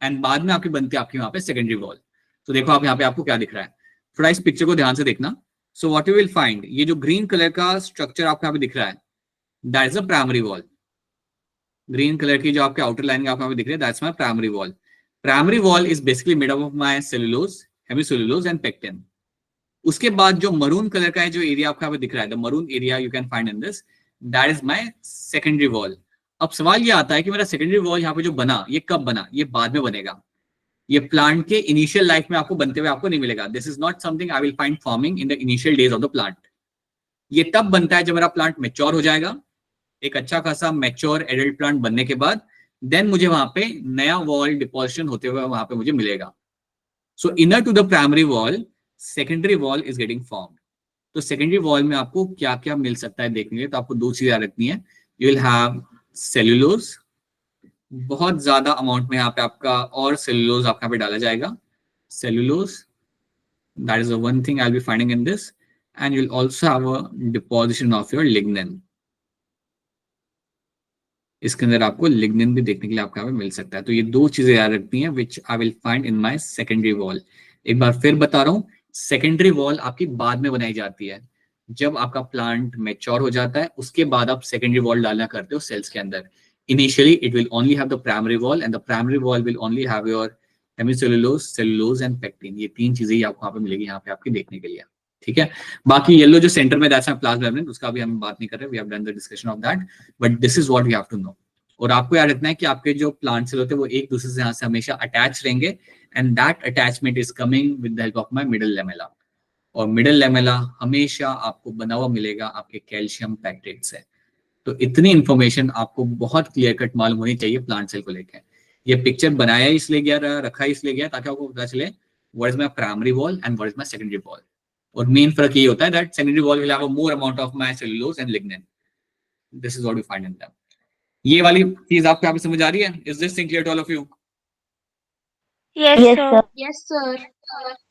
and बाद में आपकी बनती है आपकी वहां पे सेकेंडरी वॉल. तो देखो आप यहाँ पे आपको क्या दिख रहा है, थोड़ा इस पिक्चर को ध्यान से देखना. So what you will find, ये जो ग्रीन कलर का स्ट्रक्चर आपको यहाँ पे दिख रहा है, that is a primary wall. Green colour की जो आपके आउटर लाइन आपको यहाँ पे दिख रही है, that's my primary wall. Primary wall is basically made up of my cellulose, hemicellulose and pectin. उसके बाद जो मरून कलर का है जो एरिया आपको यहाँ पे दिख रहा है, the maroon area you can find in this, that is my secondary wall. अब सवाल ये आता है कि मेरा सेकेंडरी वॉल यहाँ पे जो बना, ये कब बना? ये बाद में बनेगा. ये प्लांट के इनिशियल लाइफ में आपको बनते हुए आपको नहीं मिलेगा. This is not something I will find forming in the initial days of the plant. ये तब बनता है जब मेरा प्लांट मैच्योर हो जाएगा, एक अच्छा खासा मैच्योर एडल्ट प्लांट बनने के बाद, देन मुझे वहां पे नया वॉल डिपोजिशन होते हुए वहां पे मुझे मिलेगा. So inner to the primary wall secondary wall is getting formed. तो सेकेंडरी वॉल में आपको क्या क्या मिल सकता है देखने के लिए, तो आपको दो चीजें याद रखनी है. यू विल हैव सेल्यूलोज, बहुत ज्यादा अमाउंट में यहाँ पे आपका और सेल्यूलोज आपका यहाँ पे डाला जाएगा. Cellulose, that is the one thing I will be finding in this, and you will also have a deposition of your lignin. इसके अंदर आपको लिग्निन भी देखने के लिए आपको यहाँ पे मिल सकता है. तो ये दो चीजें याद रखनी है which I will find in my secondary wall. एक बार फिर बता रहा हूँ, सेकेंडरी वॉल आपकी बाद में बनाई जाती है. जब आपका प्लांट मैच्योर हो जाता है, उसके बाद आप सेकेंडरी वॉल डालना करते हो सेल्स के अंदर. Initially, it will only have the primary wall, and the primary wall will only have your hemicellulose, cellulose and pectin. ये तीन चीजें ही आपको यहाँ पे मिलेगी यहाँ पे आपके देखने के लिए. ठीक है. बाकी येलो जो सेंटर में दैट्स प्लाज्मा मेम्ब्रेन, उसका भी हम बात नहीं कर रहे. We have done the discussion of that, but this is what we have to know. और आपको याद रखना है कि आपके जो प्लांट सेल होते हैं वो एक दूसरे से यहाँ से हमेशा अटैच रहेंगे, and that attachment is coming with the help of my middle lamella. और मिडिल लेमेला हमेशा आपको बना हुआ मिलेगा आपके कैल्शियम पैक्टेट से. तो इतनी इंफॉर्मेशन आपको बहुत क्लियर कट मालूम होनी चाहिए प्लांट सेल को लेकर. ये पिक्चर बनाया इसलिए गया, रखा इसलिए गया ताकि आपको पता चले what is my primary wall and what is my secondary wall. और मेन फर्क ये होता है that secondary wall will have a more amount of my cellulose and lignin. This is what we find in them. ये वाली चीज आपको यहाँ पे समझ आ रही है? Is this thing clear to all of you?
Yes, sir.
Yes, sir.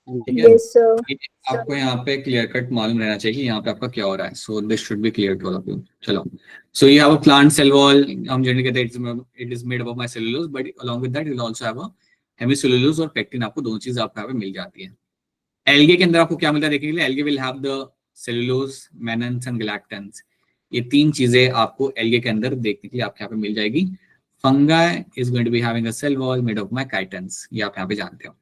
ठीक है,
Yes, sir.
ये आपको यहाँ पे क्लियर कट मालूम रहना चाहिए कि यहाँ पे आपका क्या हो रहा है। So this should be clear to all of you. चलो, so you have a plant cell wall, हम जनरली कहते हैं it is made up of my cellulose, but along with that you will also have a hemicellulose और pectin. आपको दोनों चीज आपको यहाँ पे मिल जाती है। एल्गे के अंदर आपको क्या मिलता है देखने के लिए? Algae will have the cellulose, मेनन्स and galactans. ये तीन चीजें आपको एल्गे के अंदर देखने के लिए आपके यहाँ पे मिल जाएगी। Fungi is going to be having a cell wall made of my chitins, ये आप यहाँ पे जानते हो।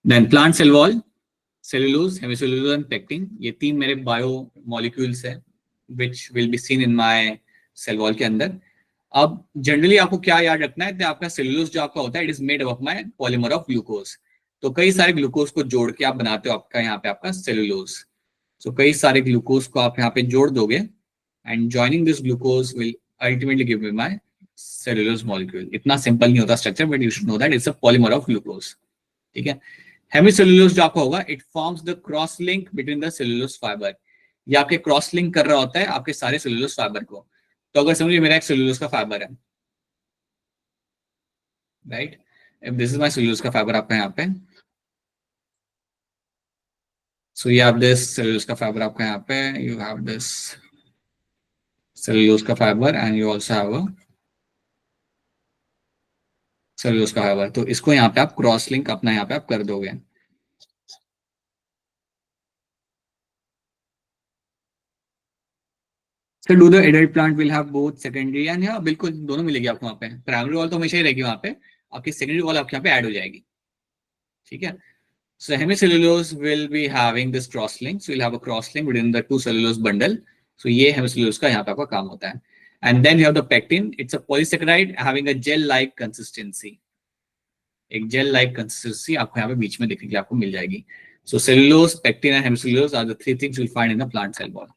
Then plant cell wall, cellulose, hemicellulose and pectin, ये तीन मेरे बायो मॉलिक्यूल्स है which will be seen in my cell wall के अंदर। अब जनरली आपको क्या याद रखना है, आपका सेलुलोज जो आपका होता है it is made of my polymer of glucose. तो कई सारे ग्लूकोज को जोड़ के आप बनाते हो आपका यहाँ पे आपका सेलुलोज। सो कई सारे ग्लूकोज को आप यहाँ पे जोड़ दोगे and joining this glucose will ultimately give me my cellulose molecule. इतना सिंपल नहीं होता structure, but you should know that it's a polymer of glucose. ठीक है, हेमिसेलुलोज जो आपका होगा it forms the cross link between the cellulose fibre. ये आपके क्रॉस लिंक कर रहा होता है आपके सारे सेलुलोज फाइबर को। तो अगर समझिए मेरा एक सेलुलोज का फाइबर है, right, if this is my cellulose का फाइबर आपका यहाँ पे, सो you have this cellulose का फाइबर आपका यहाँ पे, you have this cellulose का fibre and you also have a cellulose का फाइबर। तो इसको यहाँ पे आप क्रॉस लिंक अपना यहाँ पे आप कर दोगे। So do the adult plant will have both secondary and, yeah, बिल्कुल दोनों मिलेगी आपको वहाँ पे। प्राइमरी वॉल तो हमेशा ही रहेगी वहाँ पे, आपकी सेकेंडरी वॉल आपके यहाँ पे ऐड हो जाएगी। ठीक है, so hemicellulose will be having this cross link, so you'll have a cross link within the two cellulose bundle। so ये hemicellulose का यहाँ पे आपका काम होता है। and then you have the pectin, it's a polysaccharide having a gel like consistency। एक gel like consistency आपको यहाँ पे बीच में देखने के लिए आपको मिल जाएगी। so cellulose, pectin and hemicellulose are the three things you'll find in the plant cell wall।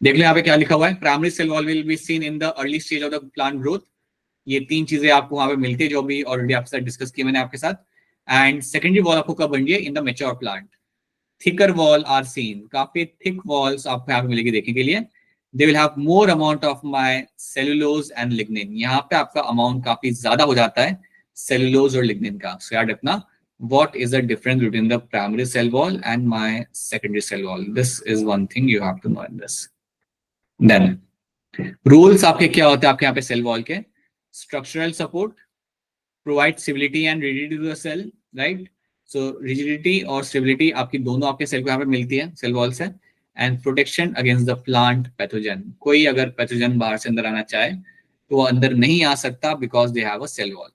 देख लो यहाँ पे क्या लिखा हुआ है, primary cell wall will be seen in the early stage of the plant growth. ये तीन चीजें आपको वहां पे मिलती है जो भी ऑलरेडी आपके साथ डिस्कस की मैंने आपके साथ। एंड सेकेंडरी वॉल आपको कब बन रही है? In the mature plant. Thicker wall are seen, काफी थिक वॉल्स आपको यहाँ पे मिलेगी देखने के लिए। They will have more amount of my cellulose and lignin. यहाँ पे आपका अमाउंट काफी ज्यादा हो जाता है सेलुलोज और लिग्निन का। सो याद रखना, what is the difference between the primary cell wall and my secondary cell wall? This is one thing you have to know in this। Then rules आपके क्या होते हैं आपके यहाँ पे सेल वॉल के? Structural support, provide stability and rigidity to the cell, right. So rigidity और stability आपकी दोनों आपके सेल को यहाँ पे मिलती है सेल वॉल से। And protection against the plant pathogen, कोई अगर पैथोजन बाहर से अंदर आना चाहे तो वो अंदर नहीं आ सकता because they have a cell wall.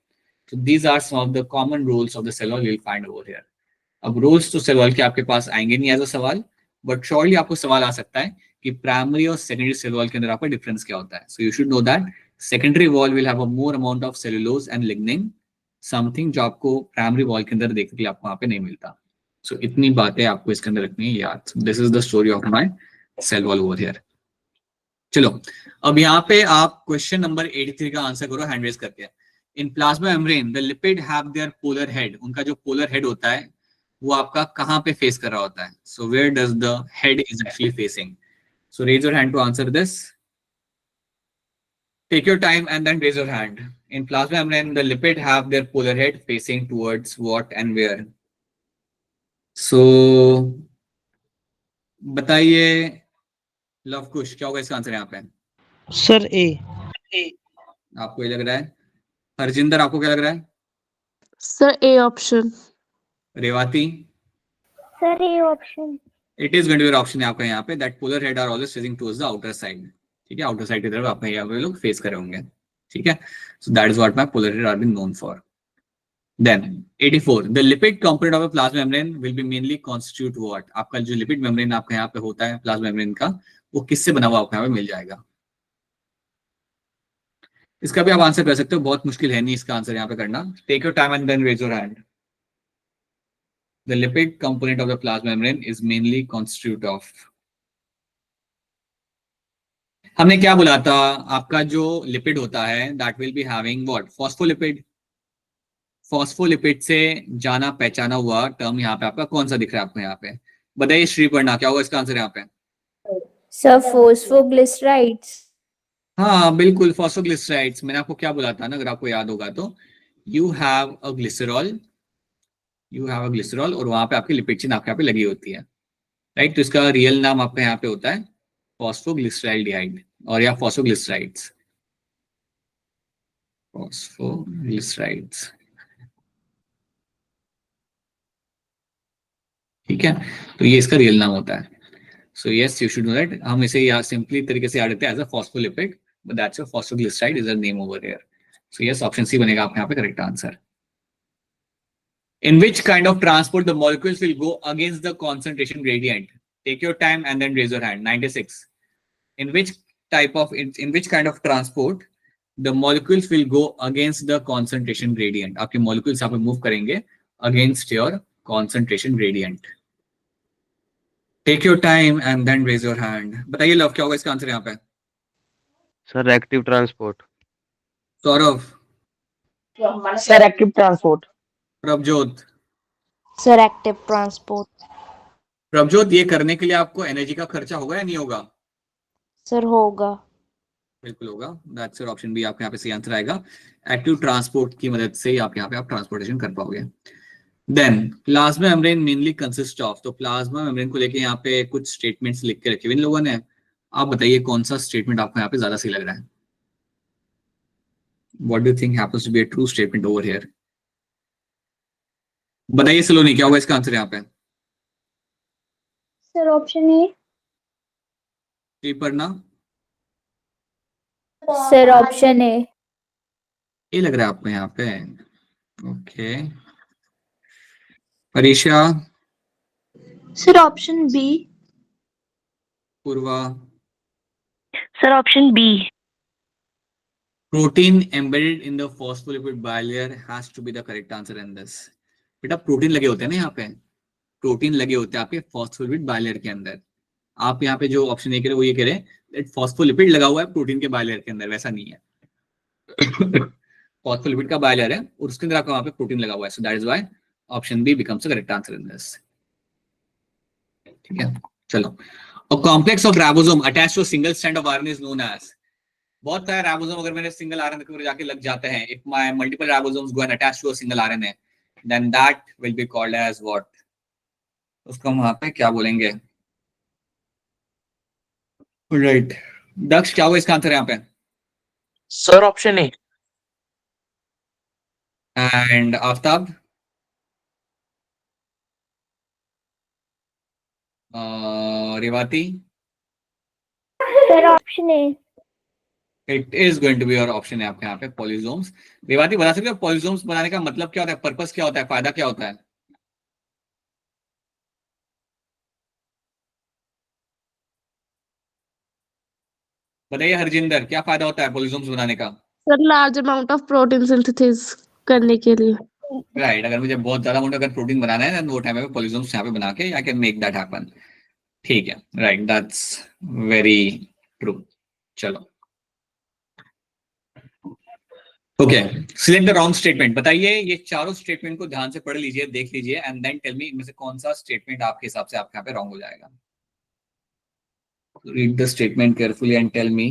So these are some of the common rules of the cell wall you'll find over here। अब rules तो cell wall के आपके पास आएंगे नहीं एज अ सवाल, बट श्योरली आपको सवाल आ सकता है कि प्राइमरी और सेकेंडरी सेल वॉल के अंदर आपका डिफरेंस क्या होता है। So you should know that secondary wall will have a more amount of cellulose and lignin, something जो आपको प्राइमरी वॉल के अंदर देखने के लिए आपको वहाँ पे नहीं मिलता। सो इतनी बातें आपको इसके अंदर रखनी है याद। This is the story of my cell wall over here. चलो अब यहाँ पे आप क्वेश्चन नंबर 83 का आंसर करो हैंड रेज करके। इन plasma membrane the lipid have their polar head, उनका जो पोलर हेड होता है वो आपका कहाँ पे फेस कर रहा होता है? So where does the head is actually facing? So raise your hand to answer this. Take your time and then raise your hand. In plasma membrane the lipid have their polar head facing towards what and where? So बताइए लव कुश, क्या होगा इसका answer यहाँ पे?
Sir A.
आपको ये लग रहा है? हरजिंदर आपको क्या लग रहा है?
Sir A option.
Revati?
Sir, A option.
It is going to be option है आपका यहाँ पे, that polar head are always facing towards the outer side. ठीक है, आउटर साइड की तरफ आपका यहाँ पे लोग फेस करे होंगे। ठीक है, so that is what my polar head are been known for. Then 84 the lipid component of a plasma membrane will be mainly constitute what? आपका जो लिपिड मेम्ब्रेन आपका यहाँ पे होता है प्लाज्मा मेम्ब्रेन का, वो किससे बना हुआ आपको यहाँ पे मिल जाएगा? इसका भी आप आंसर कर सकते हो, बहुत मुश्किल है नहीं इसका आंसर यहाँ पे करना। Take your time and then raise your hand. The lipid component of the plasma membrane is mainly constitute of, हमने क्या बोला था? आपका जो लिपिड होता है that will be having what? Phospholipid। Phospholipid से जाना पहचाना हुआ टर्म यहाँ पे आपका कौन सा दिख रहा है आपको यहाँ पे? बताइए श्रीपर्णा, क्या होगा इसका आंसर यहाँ पे?
Sir, phosphoglycerides.
हाँ बिल्कुल, फॉस्फोग्लिसराइड्स। मैंने आपको क्या बोला था ना, अगर आपको याद होगा तो, यू हैव अ ग्लिसरॉल, और वहां पे आपकी लिपिड चेन आपके यहाँ पे लगी होती है, राइट? तो इसका रियल नाम आपका यहाँ पे होता है फॉस्फोग्लिसराइल्डिहाइड और या फॉस्फोग्लिसराइड्स, ठीक है? तो ये इसका रियल नाम होता है। So yes, you should know that. हम इसे या सिंपली तरीके से याद रखते हैं as a phospholipid, but that's a phosphoglyceride is the name over here. So yes, option C बनेगा आपके यहाँ पे correct answer. In which kind of transport the molecules will go against the concentration gradient? Take your time and then raise your hand. 96. In which kind of transport the molecules will go against the concentration gradient? आपके molecules यहाँ पे move करेंगे against your concentration gradient. Take your time and then raise your hand. बताइए love, क्या होगा इसका answer यहाँ पे?
Sir active transport.
Saurabh,
Sir, active transport.
Prabhjot.
Sir, active transport.
Prabhjot, ये करने के लिए आपको एनर्जी का खर्चा होगा या नहीं होगा?
Sir, होगा.
बिल्कुल होगा। दैट्स योर ऑप्शन बी आपके यहाँ पे सही आंसर आएगा। एक्टिव ट्रांसपोर्ट की मदद से आप यहाँ पे आप ट्रांसपोर्टेशन कर पाओगे। Then plasma membrane mainly consist of, तो प्लाज्मा मेम्ब्रेन को लेके यहाँ पे कुछ स्टेटमेंट्स लिख के रखे हुए इन लोगों ने। आप बताइए कौन सा स्टेटमेंट आपको यहाँ पे ज्यादा सही लग रहा है? What do you think happens to be a true statement over here? बताइए सलोनी, क्या होगा इसका आंसर यहाँ पे?
Sir, option A.
पढ़ना।
Sir, option A.
ये लग रहा है आपको यहाँ पे? ओके। परीक्षा,
Sir, option B.
Purva,
Sir, option B.
protein embedded in the phospholipid bilayer has to be the correct answer in this. बेटा प्रोटीन लगे होते हैं ना यहाँ पे, प्रोटीन लगे होते हैं आपके फॉस्फोलिपिड बायलेयर के अंदर। आप यहाँ पे जो ऑप्शन ए कह रहे हैं वो ये कह रहे हैं फॉस्फोलिपिड लगा हुआ है प्रोटीन के बायलेयर के अंदर, वैसा नहीं है। फॉस्फोलिपिड का बायलेयर है और उसके अंदर आपका वहां पे प्रोटीन लगा हुआ है, so that is why option B becomes the correct answer in this. ठीक है, चलो। A complex of ribosome attached to a single strand of RNA is known as, बहुत सारे राइबोसोम अगर मेरे सिंगल आरएनए के ऊपर जाके लग जाते हैं, if my multiple ribosomes go and attach to a single RNA, then that will be called as what? उसको हम वहां पे क्या बोलेंगे? राइट, दक्ष, क्या होगा इसका आंसर यहाँ पे?
Sir, option A.
And Aftab, Revati,
Sir, option A.
It is going to be your option है आपके यहाँ पे पॉलीजोम्स। रेवाती, बता सकते हो पॉलीजोम्स बनाने का मतलब क्या होता है, पर्पस क्या होता है, फायदा क्या होता है? बताइए हरजिंदर, क्या फायदा होता है पॉलीजोम्स बनाने का?
Sir, large amount of protein synthesis करने के लिए।
राइट, अगर मुझे बहुत ज्यादा अमाउंट अगर प्रोटीन बनाना है वो टाइम में पॉलीजोम्स यहाँ पे बना के I can make that happen. ठीक है, राइट, दैट्स वेरी ट्रू। चलो, okay, select the wrong statement. बताइए ये चारों स्टेटमेंट को ध्यान से पढ़ लीजिए, देख लीजिए एंड देन टेल मी इनमें से कौन सा स्टेटमेंट आपके हिसाब से आपके यहाँ पे रॉन्ग हो जाएगा। Read the statement carefully and tell me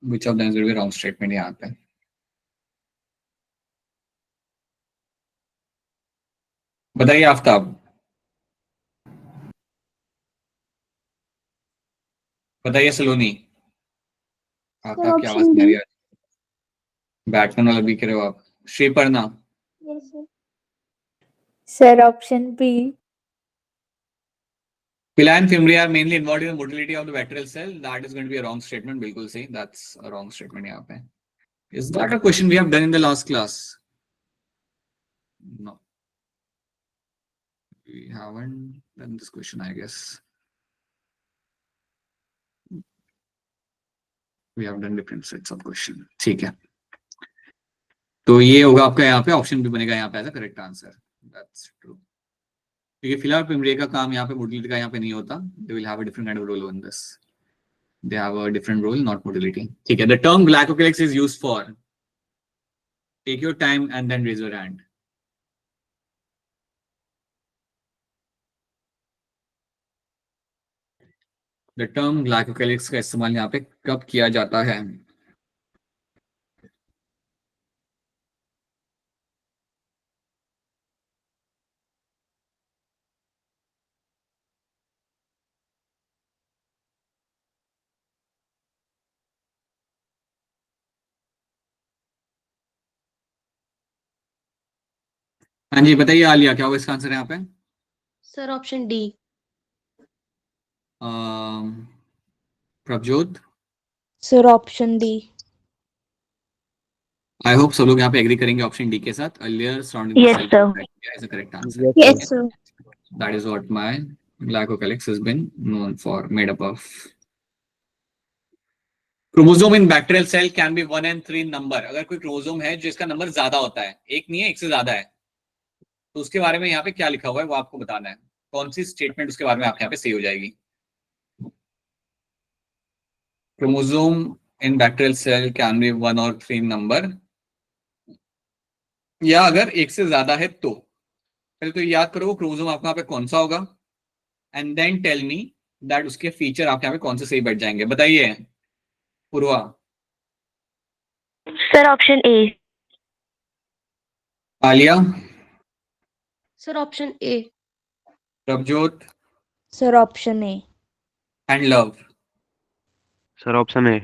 which of them is going to be wrong statement यहाँ पे। बताइए आफ्ताब, बताइए सलोनी, आफ्ताब की आवाज नहीं आ रही है, बैटमैन वाला भी कह रहे हो आप। Sriparna,
Yes, sir. Sir, option B.
Pili and Fimria are mainly involved in the motility of the bacterial cell. That is going to be a wrong statement. बिल्कुल सही, that's a wrong statement यहाँ पे। Is that a question we have done in the last class? No, we haven't done this question, I guess. We have done different sets of question. ठीक है, तो ये होगा आपका यहाँ पे ऑप्शन भी बनेगा यहाँ पे as a correct answer. That's true, क्योंकि फिलहाल पिमरे का काम यहाँ पे मोटिलिटी का यहाँ पे नहीं होता। They will have a different kind of role in this, they have a different role, not motility. ठीक है, the term glycocalyx is used for, take your time and then raise your hand. The term glycocalyx का इस्तेमाल यहाँ पे कब किया जाता है? हाँ जी बताइए आलिया, क्या होगा इसका आंसर यहाँ पे?
Sir, option D.
Prabhjot,
Sir, option D.
I hope सब लोग यहाँ पे एग्री करेंगे ऑप्शन डी के साथ. Earlier surrounding
Yes, sir.
Is the correct answer.
Yes,
Yes,
sir.
sir.
That is what my glycocalyx has been known for, made up of. Chromosome in bacterial cell can be 1 and 3 number. अगर कोई chromosome है जिसका number ज्यादा होता है, एक नहीं है एक से ज्यादा है, तो उसके बारे में यहाँ पे क्या लिखा हुआ है वो आपको बताना है. कौन सी स्टेटमेंट उसके बारे में आपके यहाँ पे सही हो जाएगी? Chromosome in bacterial cell can be 1 or 3 number, या अगर एक से ज्यादा है तो पहले तो याद करो क्रोमोसोम आपका यहाँ पे कौन सा होगा, and then tell me that उसके फीचर आपके यहाँ पे कौन से सही बैठ जाएंगे. बताइए Purva.
Sir, option A.
Alia,
Sir, option A.
Prabhjot
Sir, option A.
And Luv.
Sir, option A.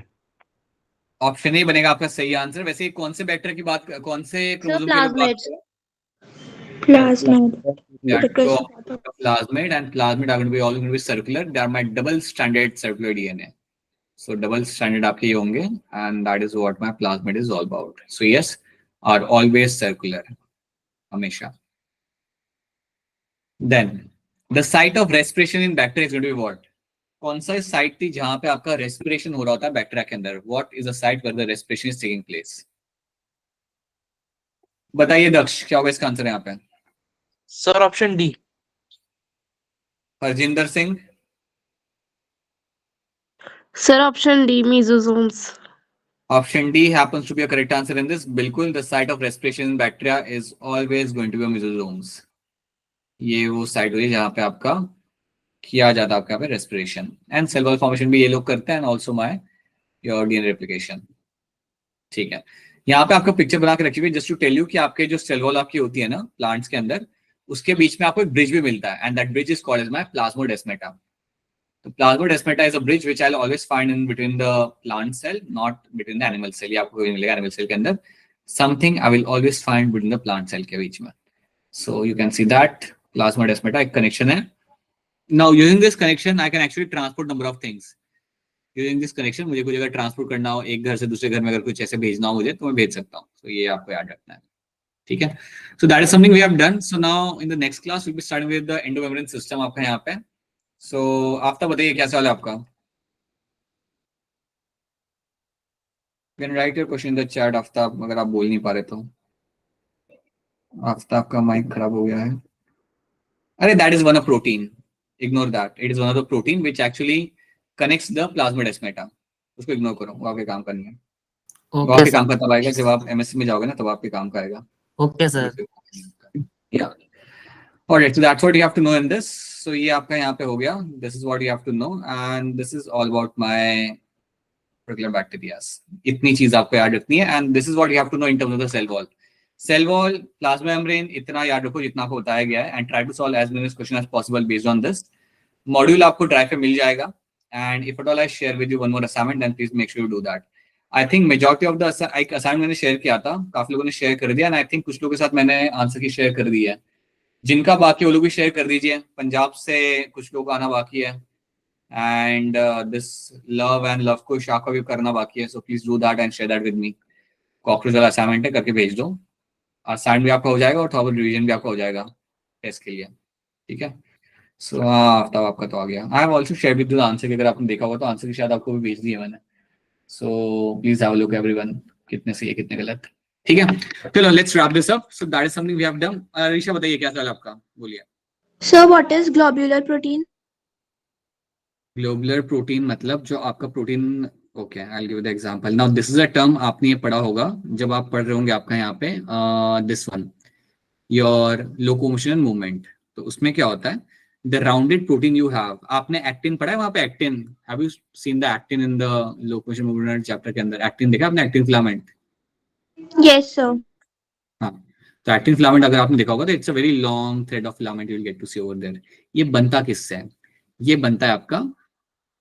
Option A बनेगा आपका सही आंसर. वैसे कौन से बैक्टीरिया की बात, कौन से
Sir,
क्रोमोसोम की बात
plasmids.
कर रहे हैं?
Plasmid.
Yeah, so plasmid and plasmid are going to be all going to be circular. They are my double stranded circular DNA. So double stranded आपके ये होंगे, and that is what my plasmid is all about. So yes, are always circular, हमेशा. Then the site of respiration in bacteria is going to be what? कौन सा site थी जहां पे आपका रेस्पिरेशन हो रहा होता है बैक्टीरिया के अंदर? What is the site where the respiration is taking place? बताइए दक्ष, क्या होगा इसका आंसर यहाँ पे?
Sir, option D.
Harjinder Singh,
Sir, option D, mesosomes.
option D happens to be a correct answer in this. बिल्कुल, the site of respiration in bacteria is always going to be mesosomes. ये वो site हुई जहां पे आपका किया जाता है आपका पे respiration, and cell wall formation भी ये लोग करते हैं, and also my your DNA replication. ठीक है, यहाँ पे आपका पिक्चर बना के रखी हुई जस्ट टू टेल यू कि आपके जो सेल वॉल आपकी होती है ना प्लांट्स के अंदर, उसके बीच में आपको एक ब्रिज भी मिलता है, and that bridge is called as my plasmodesmata. तो plasmodesmata is a bridge which I will always find in between the plant cell, not between the animal cell. ये आपको मिलेगा एनिमल सेल के अंदर, something I will always find between the plant cell के बीच में. So you can see that plasmodesmata एक connection है. Now using this connection I can actually transport number of things. Using this connection मुझे कुछ अगर ट्रांसपोर्ट करना हो एक घर से दूसरे घर में, अगर कुछ ऐसे भेजना हो मुझे, तो मैं भेज सकता हूँ. तो ये आपको याद रखना है. ठीक है, so that is something we have done. So now in the next class we will be starting with the endomembrane system आपका यहाँ पे. सो आफ्ताब बताइए क्या सवाल है आपका? Can write your question in the chat Aftab, अगर आप बोल नहीं पा रहे तो. आफ्ताब का माइक खराब हो गया है. अरे that is one of protein, ignore that. It is one of the protein which actually connects the plasmodesmata. उसको इग्नोर करो, वो आपके काम करनी है. वो आपके काम का तब आएगा जब आप एमएससी में जाओगे ना, तब आपके काम का आएगा.
Okay sir.
Yeah. Alright, so that's what you have to know in this. So ये आपका यहाँ पे हो गया. This is what you have to know, and this is all about my regular bacteria. इतनी चीज आपको याद रखनी है, and this is what you have to know in terms of the cell wall. Cell wall, plasma membrane, इतना याद रखो जितना आपको बताया गया है, and try to solve as many questions as possible based on this. Module आपको drive पे मिल जाएगा, and if at all I share with you one more assignment, then please make sure you do that. I think majority of the assignment मैंने share किया था, काफी लोगों ने शेयर कर दिया, and I think कुछ लोगों के साथ मैंने आंसर की शेयर कर दी है. जिनका बाकी वो लोग भी शेयर कर दीजिए. पंजाब से कुछ लोग आना बाकी है, and this love and love को शाह का भी करना बाकी है. So please do that and share that with me. Cockroach वाला असाइनमेंट है, करके भेज दो. असाइनमेंट भी आपका हो जाएगा और थोड़ा रिवीजन भी आपका हो जाएगा टेस्ट के लिए. ठीक है, सो आफ्ताब आपका तो आ गया. I have also share with the answer की, अगर आपने देखा हुआ तो आंसर की शायद आपको भी भेज दी है मैंने. So please have a look everyone, कितने सही है कितने गलत. ठीक है, चलो let's wrap this up. So that is something we have done. Arisha बताइए क्या सवाल आपका, बोलिए.
Sir, what is globular protein?
Globular protein मतलब जो आपका protein. Okay, I will give the example. Now this is a term आपने ये पढ़ा होगा जब आप पढ़ रहे होंगे आपका यहाँ पे this one, your locomotion and movement. तो उसमें क्या होता है, the rounded protein you have, आपने एक्टिन पढ़ा है वहां पे, actin, have you seen the actin in the locomotion movement chapter के अंदर, एक्टिन देखा आपने, एक्टिन फिलामेंट?
Yes, sir.
हाँ, तो एक्टिन फिलामेंट अगर आपने देखा होगा तो it's a very long thread of filament you will get to see over there. ये बनता किससे है? ये बनता है आपका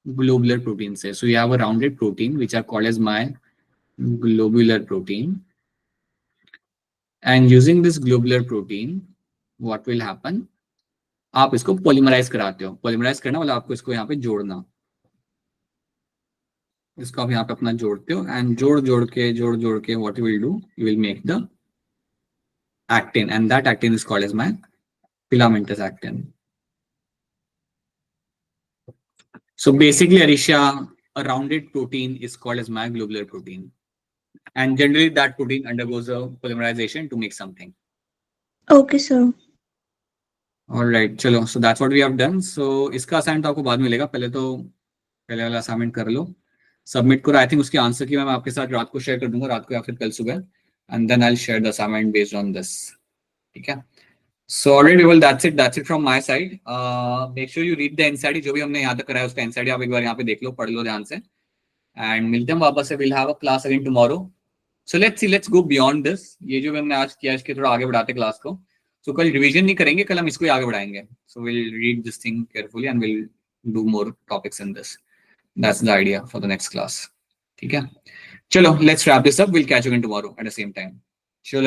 ग्लोबुलर प्रोटीन से। So you have a rounded protein which are called as my globular protein, and using this globular protein what will happen, आप इसको पॉलीमराइज कराते हो। पॉलीमराइज करना मतलब आपको इसको यहाँ पे जोड़ना, इसको आप यहाँ पे अपना जोड़ते हो, एंड जोड़ जोड़ के what you will do, you will make the actin, and that actin is called as my filamentous actin. So basically, Arisha, a rounded protein is called as my globular protein, and generally that protein undergoes a polymerization to make something.
Okay, sir.
All right, चलो, so that's what we have done. So इसका assignment आपको बाद में मिलेगा, पहले वाला assignment कर लो, submit करो। आई थिंक उसके आंसर की मैं आपके साथ रात को शेयर कर दूंगा, रात को या फिर कल सुबह, and then I will share the assignment based on this, ठीक है? So already well, that's it from my side. Make sure you read the NCERT, जो भी हमने यहाँ तक कराया उसका NCERT आप एक बार यहाँ पे देख लो, पढ़ लो ध्यान से, and मिलते हैं वापस से, we'll have a class again tomorrow. So let's go beyond this. ये जो हमने आज किया इसके थोड़ा आगे बढ़ाते क्लास को। So कल रिवीजन नहीं करेंगे, कल हम इसको ही आगे बढ़ाएंगे। So we'll read this thing carefully and we'll do more topics in this. That's the idea for the next class. ठीक है? चलो, let's wrap this up. We'll catch you again tomorrow at the same time. Sure.